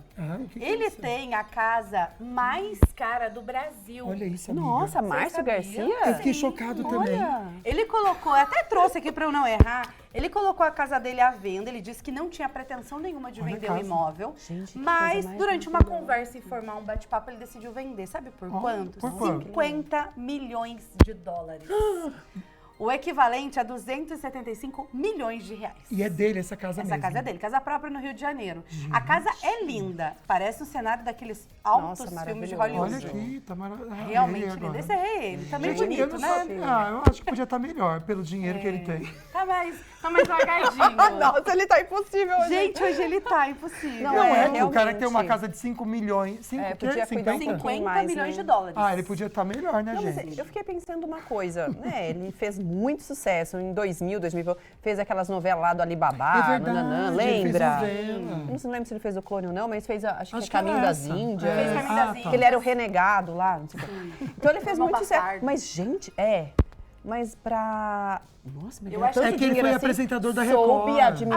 Que Ele é isso? tem a casa mais cara do Brasil. Olha isso, amiga. Nossa, Márcio sabia? Garcia? Eu fiquei chocado também. Ele colocou, eu até trouxe aqui pra eu não errar, ele colocou a casa dele à venda, ele disse que não tinha pretensão nenhuma de Olha a vender o casa. imóvel, Gente, que mas coisa mais durante uma conversa informal, um bate-papo, ele decidiu vender. Sabe por quanto? por quanto? 50 milhões de dólares. O equivalente a 275 milhões de reais. E é dele essa casa mesmo. Essa casa é dele, casa própria no Rio de Janeiro. A casa é linda, parece um cenário daqueles altos filmes de Hollywood. Olha aqui, tá maravilhoso. Realmente lindo. Esse é ele, também Gente, eu bonito, não né? sabia. Eu acho que podia estar melhor pelo dinheiro que ele tem. Tá mais largadinho. Nossa, ele tá impossível hoje. Gente, hoje ele tá impossível. Não é, realmente. o cara que tem uma casa de 5 milhões. Podia cuidar um 50 pouquinho mais, milhões né? de dólares. Ah, ele podia estar melhor, né, Não, mas gente? eu fiquei pensando uma coisa, né? Ele fez muito sucesso em 2000, fez aquelas novelas lá do Alibaba, É verdade, nananã, ele fez lembra? novela. Eu não lembro se ele fez o Clone ou não, mas fez, acho que que Caminho era das essa. Índias. Fez Caminho das Índias. Que ele era o renegado lá. Não sei o quê. Então ele fez Irmão muito sucesso. bastardo. Mas, gente, mas pra... Nossa, mas Eu acho É que ele foi apresentador da Record. Soube administrar.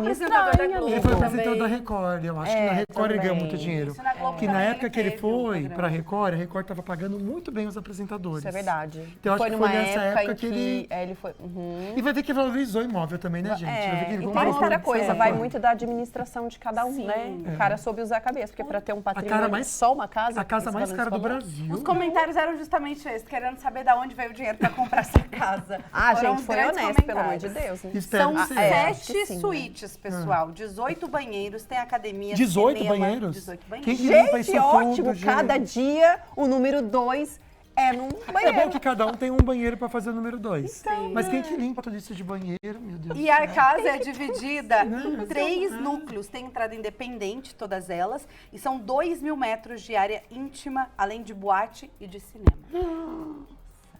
Apresentador da Globo. Ele foi também. apresentador da Record. Eu acho que na Record ele ganhou também. muito dinheiro. Isso na Globo Que na também época que ele teve um foi programa. pra Record, a Record tava pagando muito bem os apresentadores. Isso é verdade. Então, eu acho foi que numa foi nessa época em que ele... ele foi... Uhum. E vai ver que valorizou o imóvel também, né, gente? Vai ver que ele E tem comprou outra tudo. coisa, É. vai muito da administração de cada um, né? O cara soube usar a cabeça, porque para ter um patrimônio, só uma casa... A casa mais cara do Brasil. Os comentários eram justamente esses, querendo saber de onde veio o dinheiro pra comprar essa casa. Ah, Foram gente, os foi grandes honesto, pelo amor de comentários. Deus. Né? Espero São que seja. acho que 7 sim, né? suítes, pessoal. 18 banheiros, tem academia, 18 cinema, banheiros? 18 banheiros. Quem que limpa isso Gente, ótimo, tudo, cada gente? dia o número 2 é num É banheiro. bom que cada um tem um banheiro pra fazer o número 2. Então, Mas quem que limpa tudo isso de banheiro, meu Deus? E a casa é dividida em 3 núcleos. Tem entrada independente, todas elas. E são 2.000 metros de área íntima, além de boate e de cinema.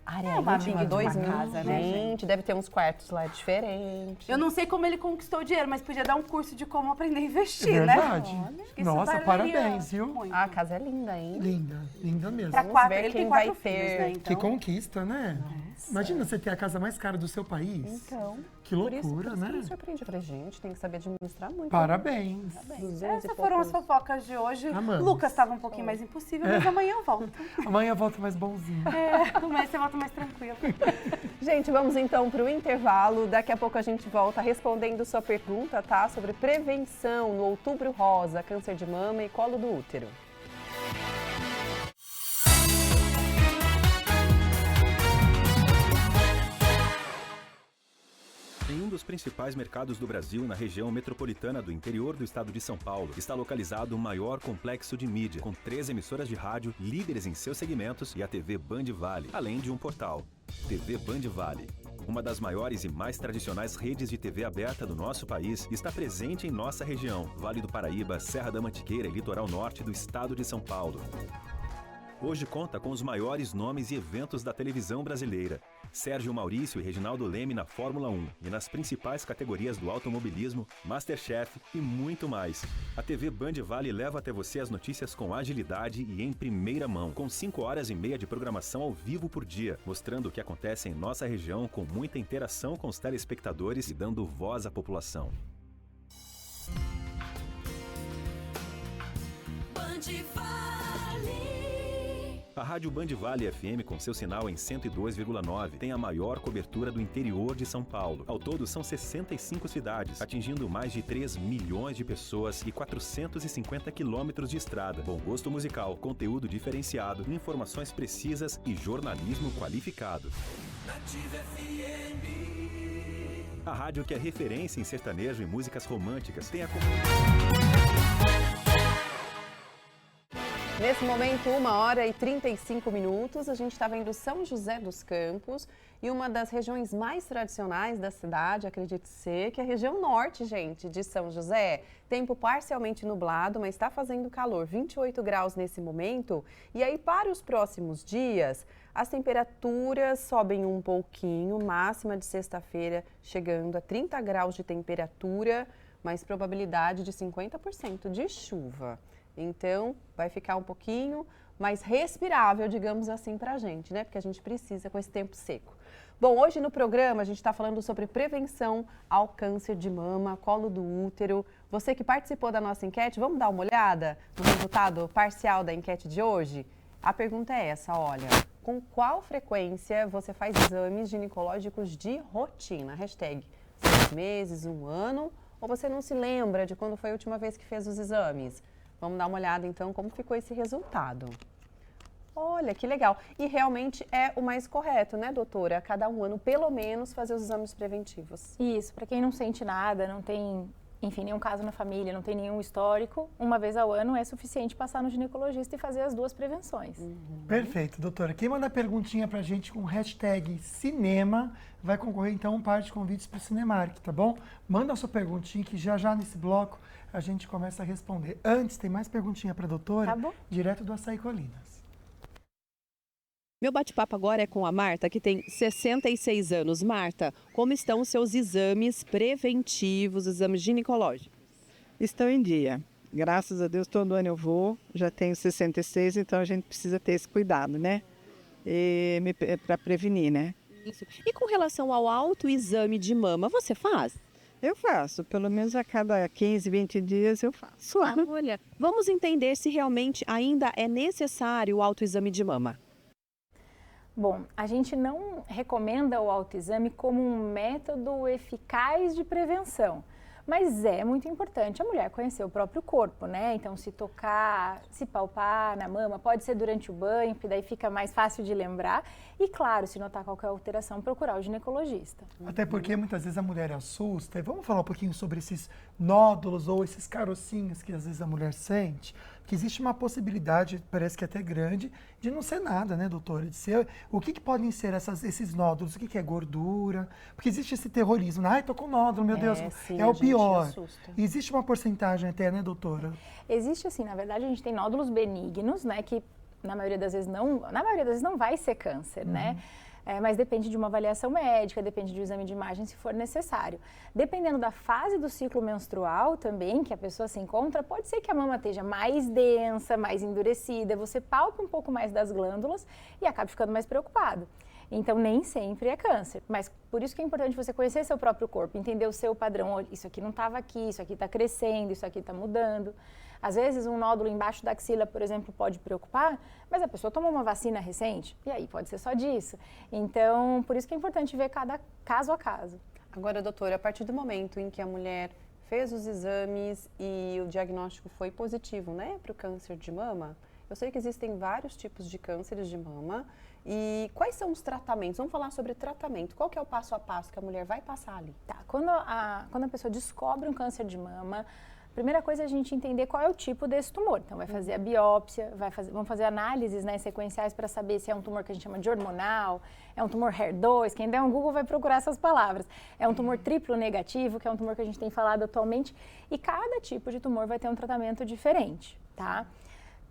Área É uma íntima, big de uma 2 mil. casa, né, Gente, deve ter uns quartos lá diferentes. Eu não sei como ele conquistou o dinheiro, mas podia dar um curso de como aprender a É investir, verdade. né? Acho que isso Nossa, valeria parabéns, viu? muito. A casa é linda, hein? Linda, linda mesmo. Pra Vamos quatro, ver ele quem tem vai 4 filhos, ter. né? Que Então, conquista, né? Imagina você ter a casa mais cara do seu país. Então, Que por isso loucura, que eu me né? surpreendi. Eu falei, gente, tem que saber administrar muito. Parabéns. essas foram as fofocas de hoje. Amamos. Lucas estava um pouquinho mais impossível, mas amanhã eu volto. Amanhã eu volto mais bonzinho. Mas você volta mais tranquilo. Gente, vamos então para o intervalo. Daqui a pouco a gente volta respondendo sua pergunta, tá? Sobre prevenção no Outubro Rosa, câncer de mama e colo do útero. Em um dos principais mercados do Brasil, na região metropolitana do interior do estado de São Paulo, está localizado o maior complexo de mídia, com 3 emissoras de rádio, líderes em seus segmentos, e a TV Band Vale, além de um portal. TV Band Vale. Uma das maiores e mais tradicionais redes de TV aberta do nosso país, está presente em nossa região, Vale do Paraíba, Serra da Mantiqueira e litoral norte do estado de São Paulo. Hoje conta com os maiores nomes e eventos da televisão brasileira. Sérgio Maurício e Reginaldo Leme na Fórmula 1 e nas principais categorias do automobilismo, Masterchef e muito mais. A TV Band Vale leva até você as notícias com agilidade e em primeira mão, com 5 horas e meia de programação ao vivo por dia, mostrando o que acontece em nossa região com muita interação com os telespectadores e dando voz à população. A Rádio Band Vale FM, com seu sinal em 102,9, tem a maior cobertura do interior de São Paulo. Ao todo, são 65 cidades, atingindo mais de 3 milhões de pessoas e 450 quilômetros de estrada. Bom gosto musical, conteúdo diferenciado, informações precisas e jornalismo qualificado. Nativa FM. A rádio que é referência em sertanejo e músicas românticas tem a... Nesse momento, 1h35, a gente está vendo São José dos Campos e uma das regiões mais tradicionais da cidade, acredite ser, que é a região norte, gente, de São José. Tempo parcialmente nublado, mas está fazendo calor, 28 graus nesse momento. E aí, para os próximos dias, as temperaturas sobem um pouquinho, máxima de sexta-feira chegando a 30 graus de temperatura, mas probabilidade de 50% de chuva. Então, vai ficar um pouquinho mais respirável, digamos assim, para a gente, né? Porque a gente precisa com esse tempo seco. Bom, hoje no programa a gente está falando sobre prevenção ao câncer de mama, colo do útero. Você que participou da nossa enquete, vamos dar uma olhada no resultado parcial da enquete de hoje? A pergunta é essa, olha, com qual frequência você faz exames ginecológicos de rotina? Hashtag 6 meses, 1 ano, ou você não se lembra de quando foi a última vez que fez os exames? Vamos dar uma olhada, então, como ficou esse resultado. Olha, que legal. E realmente é o mais correto, né, doutora? A cada 1 ano, pelo menos, fazer os exames preventivos. Isso, para quem não sente nada, não tem, enfim, nenhum caso na família, não tem nenhum histórico, uma vez ao ano é suficiente passar no ginecologista e fazer as 2 prevenções. Perfeito, doutora. Quem manda perguntinha pra gente com hashtag cinema vai concorrer, então, um par de convites para o Cinemark, tá bom? Manda a sua perguntinha que já nesse bloco a gente começa a responder. Antes, tem mais perguntinha para a doutora, tá bom, direto do Açaí Colinas. Meu bate-papo agora é com a Marta, que tem 66 anos. Marta, como estão os seus exames preventivos, exames ginecológicos? Estão em dia. Graças a Deus, todo ano eu vou. Já tenho 66, então a gente precisa ter esse cuidado, né? Para prevenir, né? Isso. E com relação ao autoexame de mama, você faz? Eu faço, pelo menos a cada 15, 20 dias eu faço. Olha, vamos entender se realmente ainda é necessário o autoexame de mama. Bom, a gente não recomenda o autoexame como um método eficaz de prevenção, mas é muito importante a mulher conhecer o próprio corpo, né? Então, se tocar, se palpar na mama, pode ser durante o banho, porque daí fica mais fácil de lembrar. E, claro, se notar qualquer alteração, procurar o ginecologista. Até porque muitas vezes a mulher assusta. E vamos falar um pouquinho sobre esses nódulos ou esses carocinhos que às vezes a mulher sente. Que existe uma possibilidade, parece que até grande, de não ser nada, né, doutora? De ser, o que podem ser esses nódulos? O que é gordura? Porque existe esse terrorismo. Ai, tô com nódulo, meu Deus, sim, é o pior. Assusta. Existe uma porcentagem até, né, doutora? Existe, assim, na verdade, a gente tem nódulos benignos, né, que na maioria das vezes não vai ser câncer, né? Mas depende de uma avaliação médica, depende de um exame de imagem se for necessário. Dependendo da fase do ciclo menstrual também, que a pessoa se encontra, pode ser que a mama esteja mais densa, mais endurecida, você palpa um pouco mais das glândulas e acaba ficando mais preocupado. Então, nem sempre é câncer, mas por isso que é importante você conhecer seu próprio corpo, entender o seu padrão. Isso aqui não estava aqui, isso aqui está crescendo, isso aqui está mudando. Às vezes, um nódulo embaixo da axila, por exemplo, pode preocupar, mas a pessoa tomou uma vacina recente, e aí pode ser só disso. Então, por isso que é importante ver cada caso a caso. Agora, doutora, a partir do momento em que a mulher fez os exames e o diagnóstico foi positivo, né, para o câncer de mama, eu sei que existem vários tipos de cânceres de mama. E quais são os tratamentos? Vamos falar sobre tratamento. Qual que é o passo a passo que a mulher vai passar ali? Tá, quando a pessoa descobre um câncer de mama, a primeira coisa é a gente entender qual é o tipo desse tumor. Então, vai fazer a biópsia, vamos fazer análises, né, sequenciais para saber se é um tumor que a gente chama de hormonal, é um tumor HER2, quem der um Google vai procurar essas palavras. É um tumor triplo negativo, que é um tumor que a gente tem falado atualmente, e cada tipo de tumor vai ter um tratamento diferente, tá?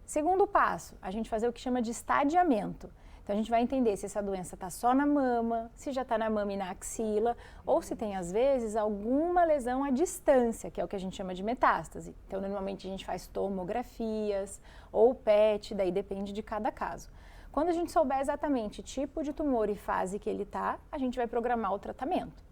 Segundo passo, a gente fazer o que chama de estadiamento. Então, a gente vai entender se essa doença está só na mama, se já está na mama e na axila, ou se tem, às vezes, alguma lesão à distância, que é o que a gente chama de metástase. Então, normalmente, a gente faz tomografias ou PET, daí depende de cada caso. Quando a gente souber exatamente tipo de tumor e fase que ele está, a gente vai programar o tratamento.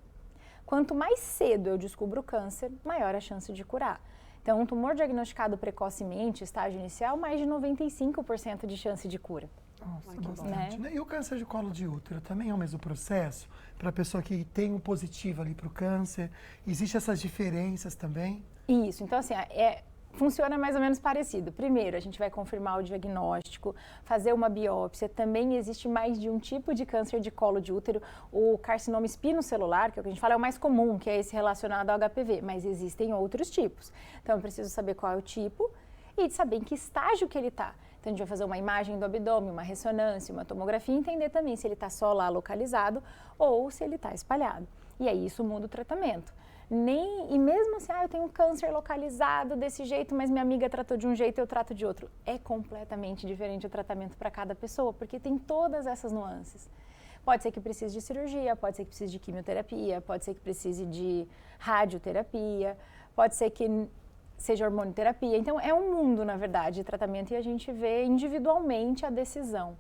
Quanto mais cedo eu descubro o câncer, maior a chance de curar. Então, um tumor diagnosticado precocemente, estágio inicial, mais de 95% de chance de cura. Nossa, bastante, né? E o câncer de colo de útero também é o mesmo processo? Para a pessoa que tem um positivo ali para o câncer, existem essas diferenças também? Isso, então assim, funciona mais ou menos parecido. Primeiro, a gente vai confirmar o diagnóstico, fazer uma biópsia. Também existe mais de um tipo de câncer de colo de útero. O carcinoma espinocelular, que é o que a gente fala, é o mais comum, que é esse relacionado ao HPV, mas existem outros tipos. Então, eu preciso saber qual é o tipo e de saber em que estágio que ele está. Então, a gente vai fazer uma imagem do abdômen, uma ressonância, uma tomografia e entender também se ele está só lá localizado ou se ele está espalhado. E aí, isso muda o tratamento. E mesmo assim, eu tenho um câncer localizado desse jeito, mas minha amiga tratou de um jeito e eu trato de outro. É completamente diferente o tratamento para cada pessoa, porque tem todas essas nuances. Pode ser que precise de cirurgia, pode ser que precise de quimioterapia, pode ser que precise de radioterapia, pode ser que seja hormonioterapia. Então, é um mundo, na verdade, de tratamento e a gente vê individualmente a decisão.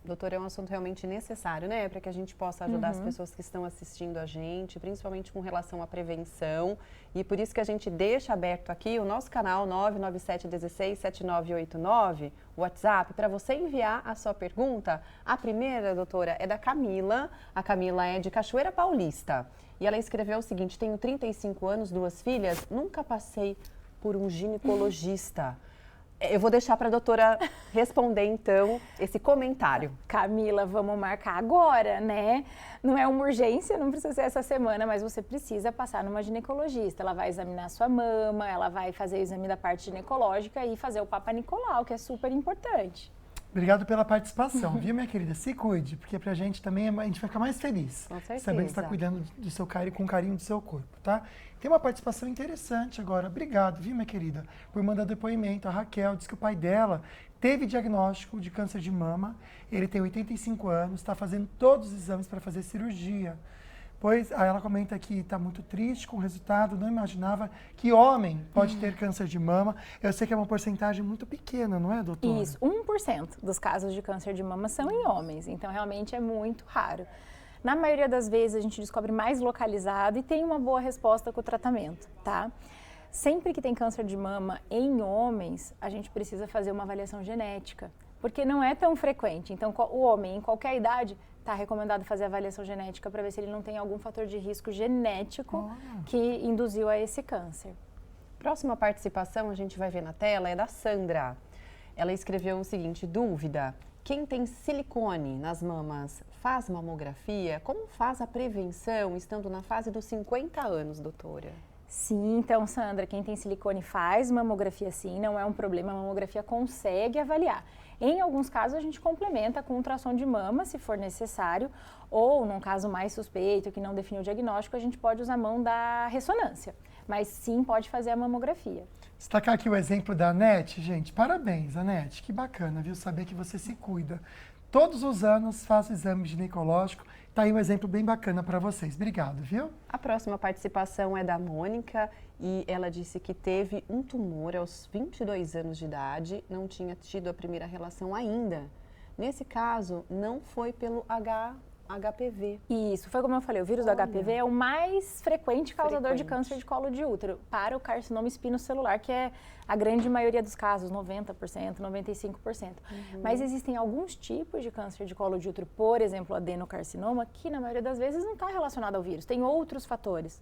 Doutora, é um assunto realmente necessário, né? Para que a gente possa ajudar as pessoas que estão assistindo a gente, principalmente com relação à prevenção. E por isso que a gente deixa aberto aqui o nosso canal 997167989, WhatsApp, para você enviar a sua pergunta. A primeira, doutora, é da Camila. A Camila é de Cachoeira Paulista. E ela escreveu o seguinte: tenho 35 anos, 2 filhas, nunca passei por um ginecologista. Eu vou deixar para a doutora responder, então, esse comentário. Camila, vamos marcar agora, né? Não é uma urgência, não precisa ser essa semana, mas você precisa passar numa ginecologista. Ela vai examinar sua mama, ela vai fazer o exame da parte ginecológica e fazer o Papa Nicolau, que é super importante. Obrigado pela participação, viu, minha querida? Se cuide, porque pra gente também a gente vai ficar mais feliz. Com certeza. Sabendo que está cuidando do seu com carinho do seu corpo, tá? Tem uma participação interessante agora. Obrigado, viu, minha querida, por mandar depoimento. A Raquel diz que o pai dela teve diagnóstico de câncer de mama. Ele tem 85 anos, está fazendo todos os exames para fazer cirurgia. Pois, aí ela comenta que está muito triste com o resultado, não imaginava que homem pode ter câncer de mama. Eu sei que é uma porcentagem muito pequena, não é, doutora? Isso, 1% dos casos de câncer de mama são em homens, então realmente é muito raro. Na maioria das vezes a gente descobre mais localizado e tem uma boa resposta com o tratamento, tá? Sempre que tem câncer de mama em homens, a gente precisa fazer uma avaliação genética, porque não é tão frequente. Então, o homem, em qualquer idade, está recomendado fazer avaliação genética para ver se ele não tem algum fator de risco genético que induziu a esse câncer. Próxima participação, a gente vai ver na tela, é da Sandra. Ela escreveu o seguinte: dúvida, quem tem silicone nas mamas faz mamografia? Como faz a prevenção estando na fase dos 50 anos, doutora? Sim, então, Sandra, quem tem silicone faz mamografia sim, não é um problema, a mamografia consegue avaliar. Em alguns casos, a gente complementa com ultrassom de mama, se for necessário, ou, num caso mais suspeito, que não definiu o diagnóstico, a gente pode usar a mão da ressonância. Mas sim, pode fazer a mamografia. Destacar aqui o exemplo da Anete, gente. Parabéns, Anete. Que bacana, viu? Saber que você se cuida. Todos os anos faço exame ginecológico. Tá aí um exemplo bem bacana para vocês. Obrigado, viu? A próxima participação é da Mônica e ela disse que teve um tumor aos 22 anos de idade, não tinha tido a primeira relação ainda. Nesse caso, não foi pelo HPV. Isso, foi como eu falei, o vírus do HPV é o mais frequente causador de câncer de colo de útero para o carcinoma espinocelular, que é a grande maioria dos casos, 90%, 95%. Mas existem alguns tipos de câncer de colo de útero, por exemplo, adenocarcinoma, que na maioria das vezes não está relacionado ao vírus, tem outros fatores.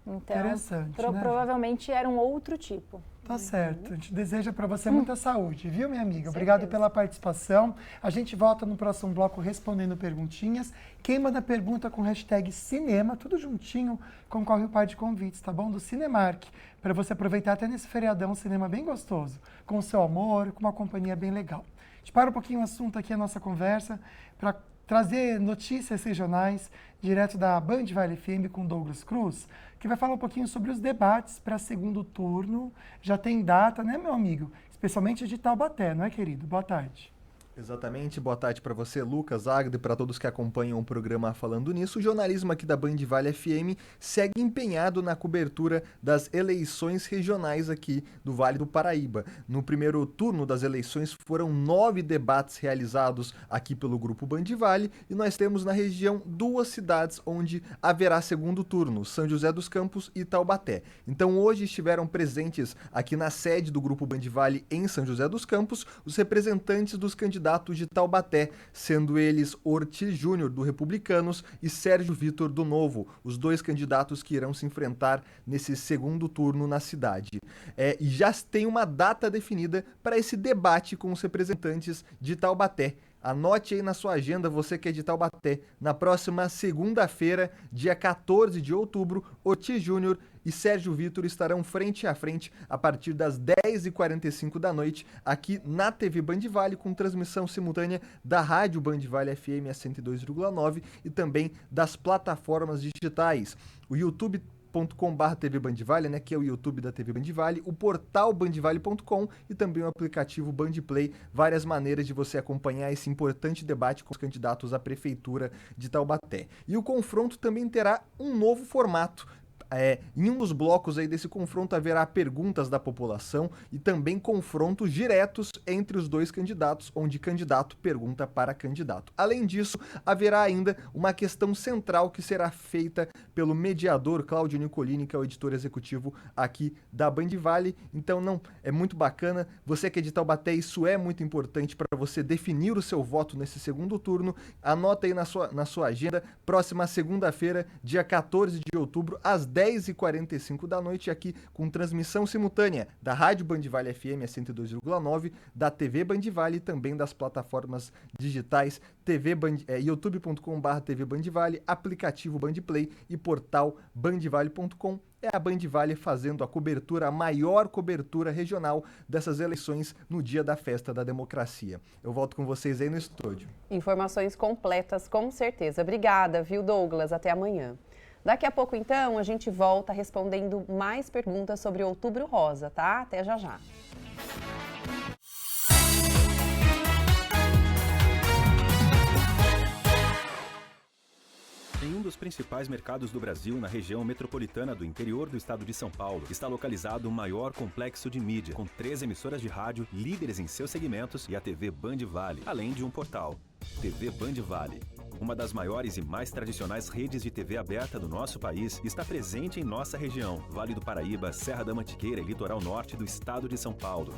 Então, provavelmente era um outro tipo. Tá certo. A gente deseja para você muita saúde, viu, minha amiga? Obrigado pela participação. A gente volta no próximo bloco respondendo perguntinhas. Quem manda pergunta com hashtag cinema, tudo juntinho, concorre o par de convites, tá bom? Do Cinemark, para você aproveitar até nesse feriadão um cinema bem gostoso, com o seu amor, com uma companhia bem legal. A gente para um pouquinho o assunto aqui, a nossa conversa, para trazer notícias regionais direto da Band Vale FM com Douglas Cruz, que vai falar um pouquinho sobre os debates para segundo turno. Já tem data, né, meu amigo? Especialmente de Taubaté, não é, querido? Boa tarde. Exatamente, boa tarde para você, Lucas, Agda, e para todos que acompanham o programa Falando Nisso. O jornalismo aqui da Band Vale FM segue empenhado na cobertura das eleições regionais aqui do Vale do Paraíba. No primeiro turno das eleições foram 9 debates realizados aqui pelo Grupo Band Vale e nós temos na região 2 cidades onde haverá segundo turno, São José dos Campos e Taubaté. Então hoje estiveram presentes aqui na sede do Grupo Band Vale em São José dos Campos os representantes dos candidatos candidatos de Taubaté, sendo eles Ortiz Júnior, do Republicanos, e Sérgio Vitor, do Novo, os dois candidatos que irão se enfrentar nesse segundo turno na cidade. E já tem uma data definida para esse debate com os representantes de Taubaté. Anote aí na sua agenda, você que é de Taubaté. Na próxima segunda-feira, dia 14 de outubro, Ortiz Júnior e Sérgio Vitor estarão frente a frente a partir das 10h45 da noite, aqui na TV Band Vale, com transmissão simultânea da Rádio Band Vale FM a 102,9 e também das plataformas digitais. O youtube.com/TV Band Vale, né, que é o YouTube da TV Band Vale, o portal bandvale.com e também o aplicativo Band Play, várias maneiras de você acompanhar esse importante debate com os candidatos à Prefeitura de Taubaté. E o confronto também terá um novo formato. Em um dos blocos aí desse confronto haverá perguntas da população e também confrontos diretos entre os dois candidatos, onde candidato pergunta para candidato. Além disso, haverá ainda uma questão central que será feita pelo mediador Cláudio Nicolini, que é o editor executivo aqui da Band Vale. Então, é muito bacana. Você que é de Taubaté, isso é muito importante para você definir o seu voto nesse segundo turno. Anota aí na sua agenda, próxima segunda-feira, dia 14 de outubro, às 10h45 da noite, aqui com transmissão simultânea da Rádio Band Vale FM a 102,9, da TV Band Vale e também das plataformas digitais youtube.com/TV Band Vale, aplicativo Band Play e portal bandvale.com. É a Band Vale fazendo a cobertura, a maior cobertura regional dessas eleições no dia da festa da democracia. Eu volto com vocês aí no estúdio. Informações completas, com certeza. Obrigada, viu, Douglas? Até amanhã. Daqui a pouco, então, a gente volta respondendo mais perguntas sobre Outubro Rosa, tá? Até já já. Em um dos principais mercados do Brasil, na região metropolitana do interior do estado de São Paulo, está localizado o maior complexo de mídia, com 3 emissoras de rádio, líderes em seus segmentos, e a TV Band Vale, além de um portal. TV Band Vale, uma das maiores e mais tradicionais redes de TV aberta do nosso país, está presente em nossa região, Vale do Paraíba, Serra da Mantiqueira e litoral norte do estado de São Paulo.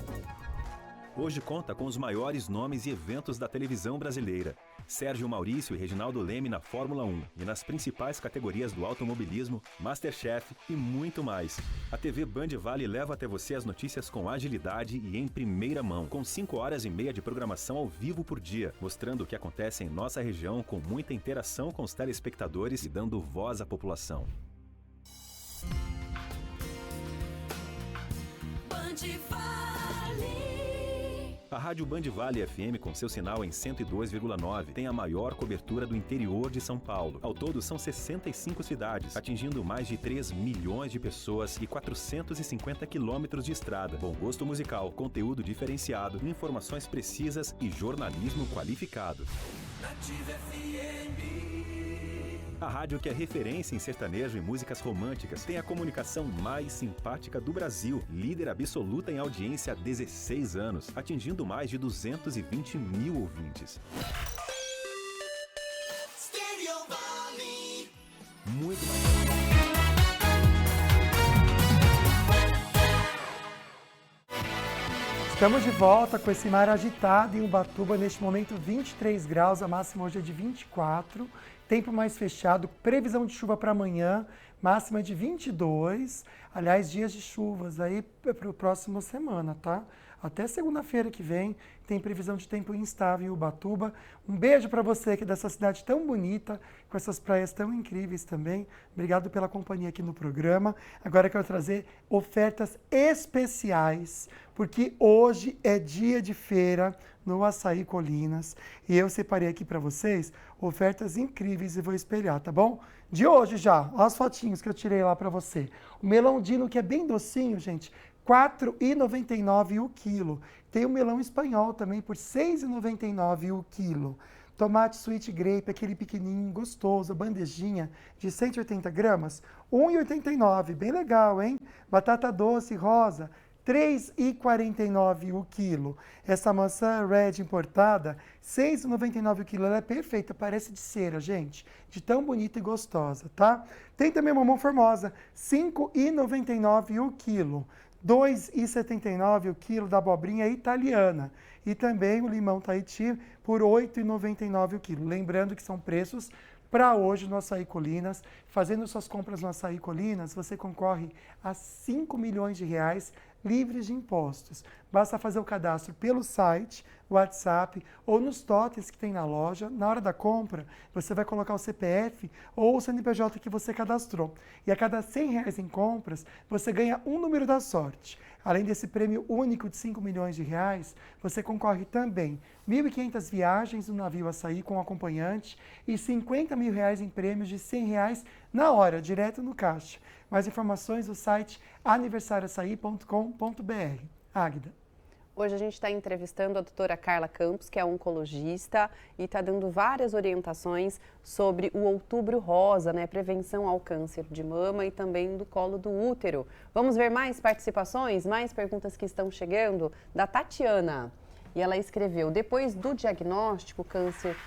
Hoje conta com os maiores nomes e eventos da televisão brasileira. Sérgio Maurício e Reginaldo Leme na Fórmula 1 e nas principais categorias do automobilismo, Masterchef e muito mais. A TV Band Vale leva até você as notícias com agilidade e em primeira mão, com 5h30 de programação ao vivo por dia, mostrando o que acontece em nossa região com muita interação com os telespectadores e dando voz à população. Band Vale. A Rádio Band Vale FM, com seu sinal em 102,9, tem a maior cobertura do interior de São Paulo. Ao todo, são 65 cidades, atingindo mais de 3 milhões de pessoas e 450 quilômetros de estrada. Bom gosto musical, conteúdo diferenciado, informações precisas e jornalismo qualificado. Nativa FM. A rádio que é referência em sertanejo e músicas românticas, tem a comunicação mais simpática do Brasil, líder absoluta em audiência há 16 anos, atingindo mais de 220 mil ouvintes. Muito mais. Estamos de volta com esse mar agitado em Ubatuba, neste momento 23 graus, a máxima hoje é de 24, tempo mais fechado, previsão de chuva para amanhã, máxima de 22, aliás, dias de chuvas aí para a próxima semana, tá? Até segunda-feira que vem tem previsão de tempo instável em Ubatuba. Um beijo para você aqui dessa cidade tão bonita, com essas praias tão incríveis também. Obrigado pela companhia aqui no programa. Agora eu quero trazer ofertas especiais, porque hoje é dia de feira no Açaí Colinas. E eu separei aqui para vocês ofertas incríveis e vou espelhar, tá bom? De hoje já, olha as fotinhos que eu tirei lá para você. O melão Dino, que é bem docinho, gente, R$ 4,99 o quilo. Tem o melão espanhol também por R$ 6,99 o quilo. Tomate sweet grape, aquele pequenininho gostoso, bandejinha de 180 gramas, R$ 1,89, bem legal, hein? Batata doce rosa, R$ 3,49 o quilo. Essa maçã red importada, R$ 6,99 o quilo. Ela é perfeita, parece de cera, gente. De tão bonita e gostosa, tá? Tem também mamão formosa, R$ 5,99 o quilo. R$ 2,79 o quilo da abobrinha italiana. E também o limão Tahiti por R$ 8,99 o quilo. Lembrando que são preços para hoje no Açaí Colinas. Fazendo suas compras no Açaí Colinas, você concorre a 5 milhões de reais livres de impostos. Basta fazer o cadastro pelo site, WhatsApp ou nos totens que tem na loja. Na hora da compra, você vai colocar o CPF ou o CNPJ que você cadastrou. E a cada R$ 100 em compras, você ganha um número da sorte. Além desse prêmio único de 5 milhões de reais, você concorre também 1.500 viagens no navio Açaí com acompanhante e 50 mil reais em prêmios de R$ 100 na hora, direto no caixa. Mais informações no site aniversarioaçaí.com.br. Águida. Hoje a gente está entrevistando a doutora Carla Campos, que é oncologista, e está dando várias orientações sobre o Outubro Rosa, né? Prevenção ao câncer de mama e também do colo do útero. Vamos ver mais participações, mais perguntas que estão chegando? Da Tatiana. E ela escreveu: depois do diagnóstico câncer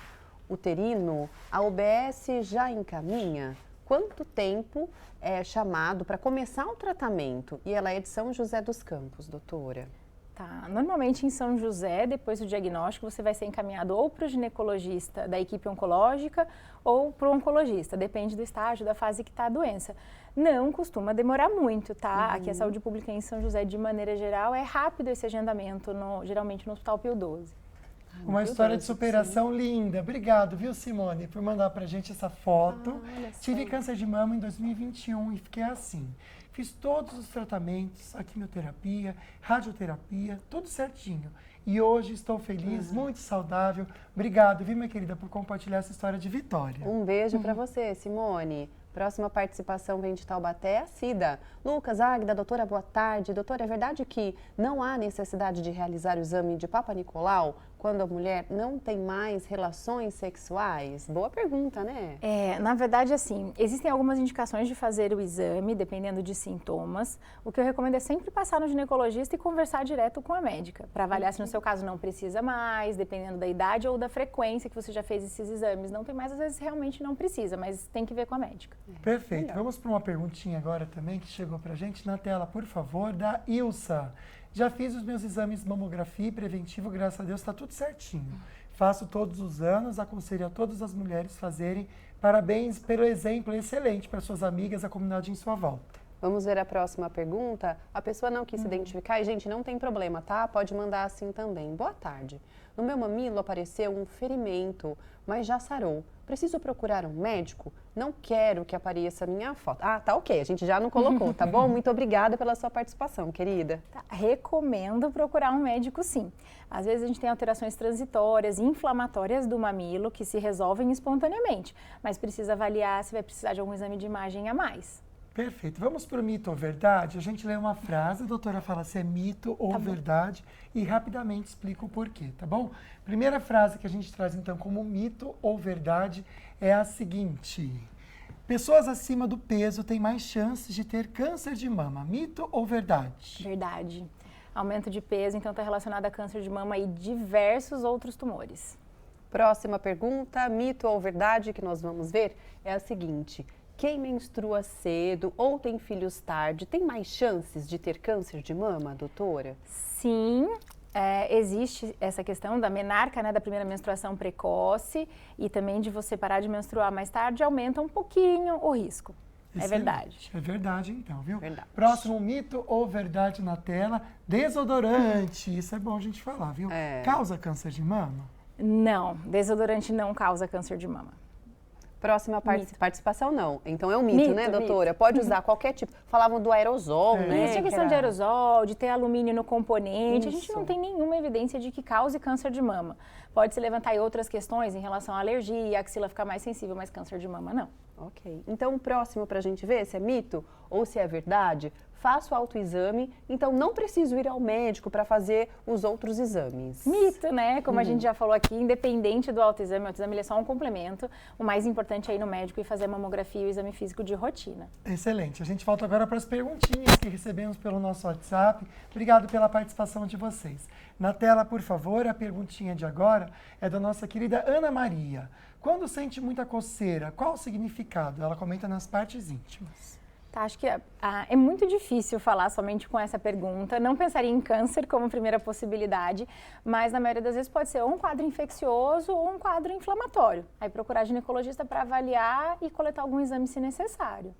uterino, a OBS já encaminha? Quanto tempo é chamado para começar o tratamento? E ela é de São José dos Campos, doutora. Tá. Normalmente em São José, depois do diagnóstico, você vai ser encaminhado ou para o ginecologista da equipe oncológica ou para o oncologista, depende do estágio, da fase que está a doença. Não costuma demorar muito, tá? Aqui a saúde pública em São José, de maneira geral, é rápido esse agendamento, geralmente no Hospital Pio XII. Uma história de superação linda. Obrigado, viu, Simone, por mandar pra gente essa foto. Tive câncer de mama em 2021 e fiquei assim. Fiz todos os tratamentos, a quimioterapia, radioterapia, tudo certinho. E hoje estou feliz, muito saudável. Obrigado, viu, minha querida, por compartilhar essa história de vitória. Um beijo para você, Simone. Próxima participação vem de Taubaté, a Cida. Lucas, Águida, doutora, boa tarde. Doutora, é verdade que não há necessidade de realizar o exame de Papa Nicolau quando a mulher não tem mais relações sexuais? Boa pergunta, né? Na verdade, assim, existem algumas indicações de fazer o exame, dependendo de sintomas. O que eu recomendo é sempre passar no ginecologista e conversar direto com a médica, para avaliar se no seu caso não precisa mais, dependendo da idade ou da frequência que você já fez esses exames. Não tem mais, às vezes realmente não precisa, mas tem que ver com a médica. Perfeito. Vamos para uma perguntinha agora também que chegou para a gente na tela, por favor, da Ilsa. Já fiz os meus exames de mamografia e preventivo, graças a Deus está tudo certinho. Faço todos os anos, aconselho a todas as mulheres fazerem. Parabéns pelo exemplo excelente para suas amigas, a comunidade em sua volta. Vamos ver a próxima pergunta. A pessoa não quis se identificar e, gente, não tem problema, tá? Pode mandar assim também. Boa tarde. No meu mamilo apareceu um ferimento, mas já sarou. Preciso procurar um médico? Não quero que apareça a minha foto. Ah, tá ok, a gente já não colocou, tá bom? Muito obrigada pela sua participação, querida. Tá, recomendo procurar um médico, sim. Às vezes a gente tem alterações transitórias, inflamatórias do mamilo que se resolvem espontaneamente, mas precisa avaliar se vai precisar de algum exame de imagem a mais. Perfeito. Vamos para o mito ou verdade? A gente lê uma frase, a doutora fala se é mito ou verdade e rapidamente explica o porquê, tá bom? Primeira frase que a gente traz então como mito ou verdade é a seguinte: pessoas acima do peso têm mais chances de ter câncer de mama. Mito ou verdade? Verdade. Aumento de peso, então, está relacionado a câncer de mama e diversos outros tumores. Próxima pergunta, mito ou verdade, que nós vamos ver, é a seguinte: quem menstrua cedo ou tem filhos tarde tem mais chances de ter câncer de mama, doutora? Sim, existe essa questão da menarca, né, da primeira menstruação precoce e também de você parar de menstruar mais tarde, aumenta um pouquinho o risco. Excelente. É verdade. É verdade, então, viu? Verdade. Próximo mito ou verdade na tela, desodorante. Isso é bom a gente falar, viu? Causa câncer de mama? Não, desodorante não causa câncer de mama. Próxima participação, não. Então é um mito, né, doutora? Mito. Pode usar qualquer tipo. Falavam do aerosol, né? Isso é questão de aerosol, de ter alumínio no componente. Isso. A gente não tem nenhuma evidência de que cause câncer de mama. Pode se levantar aí outras questões em relação à alergia, a axila ficar mais sensível, mas câncer de mama não. Ok. Então, o próximo para a gente ver se é mito ou se é verdade, faço autoexame, então não preciso ir ao médico para fazer os outros exames. Mito, né? Como a gente já falou aqui, independente do autoexame, o autoexame ele é só um complemento. O mais importante é ir no médico e fazer a mamografia e o exame físico de rotina. Excelente. A gente volta agora para as perguntinhas que recebemos pelo nosso WhatsApp. Obrigado pela participação de vocês. Na tela, por favor, a perguntinha de agora é da nossa querida Ana Maria. Quando sente muita coceira, qual o significado? Ela comenta nas partes íntimas. Tá, acho que é muito difícil falar somente com essa pergunta. Não pensaria em câncer como primeira possibilidade, mas na maioria das vezes pode ser ou um quadro infeccioso ou um quadro inflamatório. Aí procurar ginecologista para avaliar e coletar algum exame se necessário.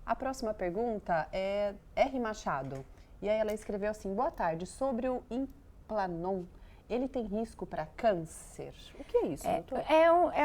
A próxima pergunta é R. Machado. E aí ela escreveu assim: boa tarde, sobre o Implanon. Ele tem risco para câncer? O que é isso, doutor?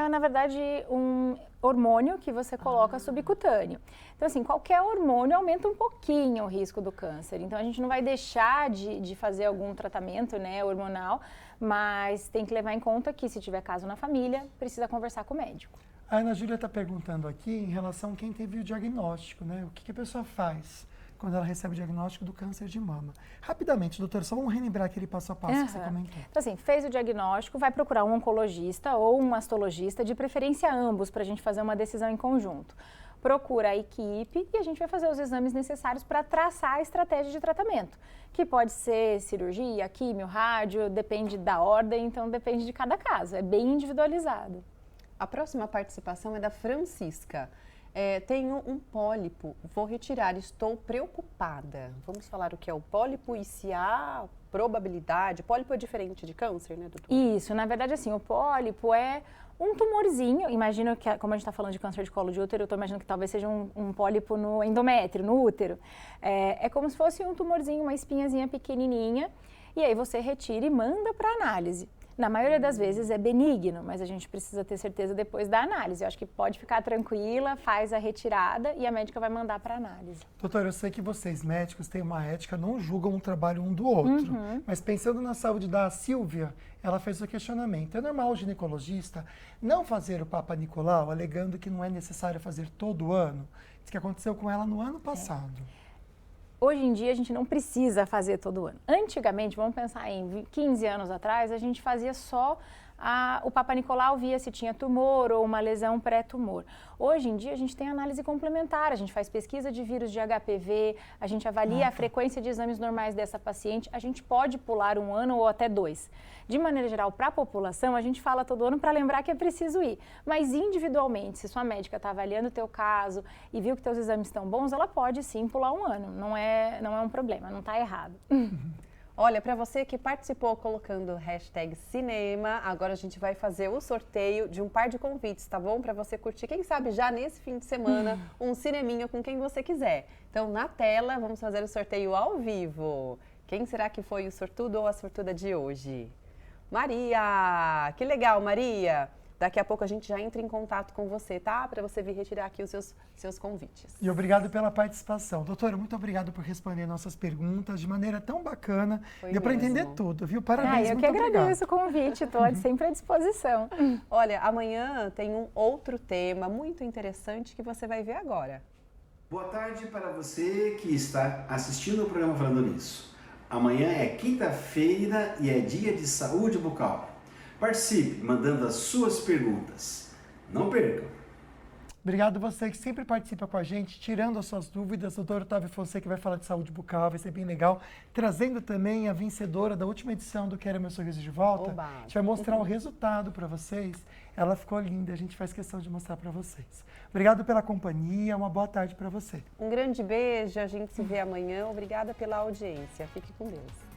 Na verdade, um hormônio que você coloca subcutâneo. Então, assim, qualquer hormônio aumenta um pouquinho o risco do câncer. Então, a gente não vai deixar de fazer algum tratamento, né, hormonal, mas tem que levar em conta que, se tiver caso na família, precisa conversar com o médico. A Ana Júlia está perguntando aqui em relação a quem teve o diagnóstico, né? O que a pessoa faz quando ela recebe o diagnóstico do câncer de mama? Rapidamente, doutor, só vamos relembrar aquele passo a passo que você comentou. Então, assim, fez o diagnóstico, vai procurar um oncologista ou um mastologista, de preferência ambos, para a gente fazer uma decisão em conjunto. Procura a equipe e a gente vai fazer os exames necessários para traçar a estratégia de tratamento, que pode ser cirurgia, químio, rádio, depende da ordem, então depende de cada caso, é bem individualizado. A próxima participação é da Francisca. Tenho um pólipo, vou retirar, estou preocupada. Vamos falar o que é o pólipo e se há probabilidade. Pólipo é diferente de câncer, né, doutor? Isso, na verdade, assim, o pólipo é um tumorzinho. Imagino que, como a gente está falando de câncer de colo de útero, eu estou imaginando que talvez seja um pólipo no endométrio, no útero. É como se fosse um tumorzinho, uma espinhazinha pequenininha, e aí você retira e manda para análise. Na maioria das vezes é benigno, mas a gente precisa ter certeza depois da análise. Eu acho que pode ficar tranquila, faz a retirada e a médica vai mandar para análise. Doutora, eu sei que vocês médicos têm uma ética, não julgam o trabalho um do outro. Mas pensando na saúde da Silvia, ela fez o questionamento. É normal o ginecologista não fazer o Papa Nicolau, alegando que não é necessário fazer todo ano? Isso que aconteceu com ela no ano passado. Hoje em dia, a gente não precisa fazer todo ano. Antigamente, vamos pensar em 15 anos atrás, a gente fazia só o Papa Nicolau, via se tinha tumor ou uma lesão pré-tumor. Hoje em dia, a gente tem análise complementar, a gente faz pesquisa de vírus de HPV, a gente avalia a frequência de exames normais dessa paciente, a gente pode pular um ano ou até 2. De maneira geral, para a população, a gente fala todo ano para lembrar que é preciso ir. Mas individualmente, se sua médica está avaliando o teu caso e viu que teus exames estão bons, ela pode sim pular um ano. Não é um problema, não está errado. Olha, para você que participou colocando o hashtag cinema, agora a gente vai fazer o sorteio de um par de convites, tá bom? Para você curtir, quem sabe já nesse fim de semana, um cineminha com quem você quiser. Então, na tela, vamos fazer o sorteio ao vivo. Quem será que foi o sortudo ou a sortuda de hoje? Maria! Que legal, Maria! Daqui a pouco a gente já entra em contato com você, tá? Para você vir retirar aqui os seus convites. E obrigado pela participação. Doutora, muito obrigado por responder nossas perguntas de maneira tão bacana. Deu para entender tudo, viu? Parabéns, eu que agradeço o convite, estou sempre à disposição. Olha, amanhã tem um outro tema muito interessante que você vai ver agora. Boa tarde para você que está assistindo o programa Falando Nisso. Amanhã é quinta-feira e é dia de saúde bucal. Participe mandando as suas perguntas. Não percam! Obrigado você que sempre participa com a gente, tirando as suas dúvidas. O doutor Otávio Fonseca vai falar de saúde bucal, vai ser bem legal. Trazendo também a vencedora da última edição do Quero Meu Sorriso de Volta. Oba. A gente vai mostrar o resultado para vocês. Ela ficou linda, a gente faz questão de mostrar para vocês. Obrigado pela companhia, uma boa tarde para você. Um grande beijo, a gente se vê amanhã. Obrigada pela audiência. Fique com Deus.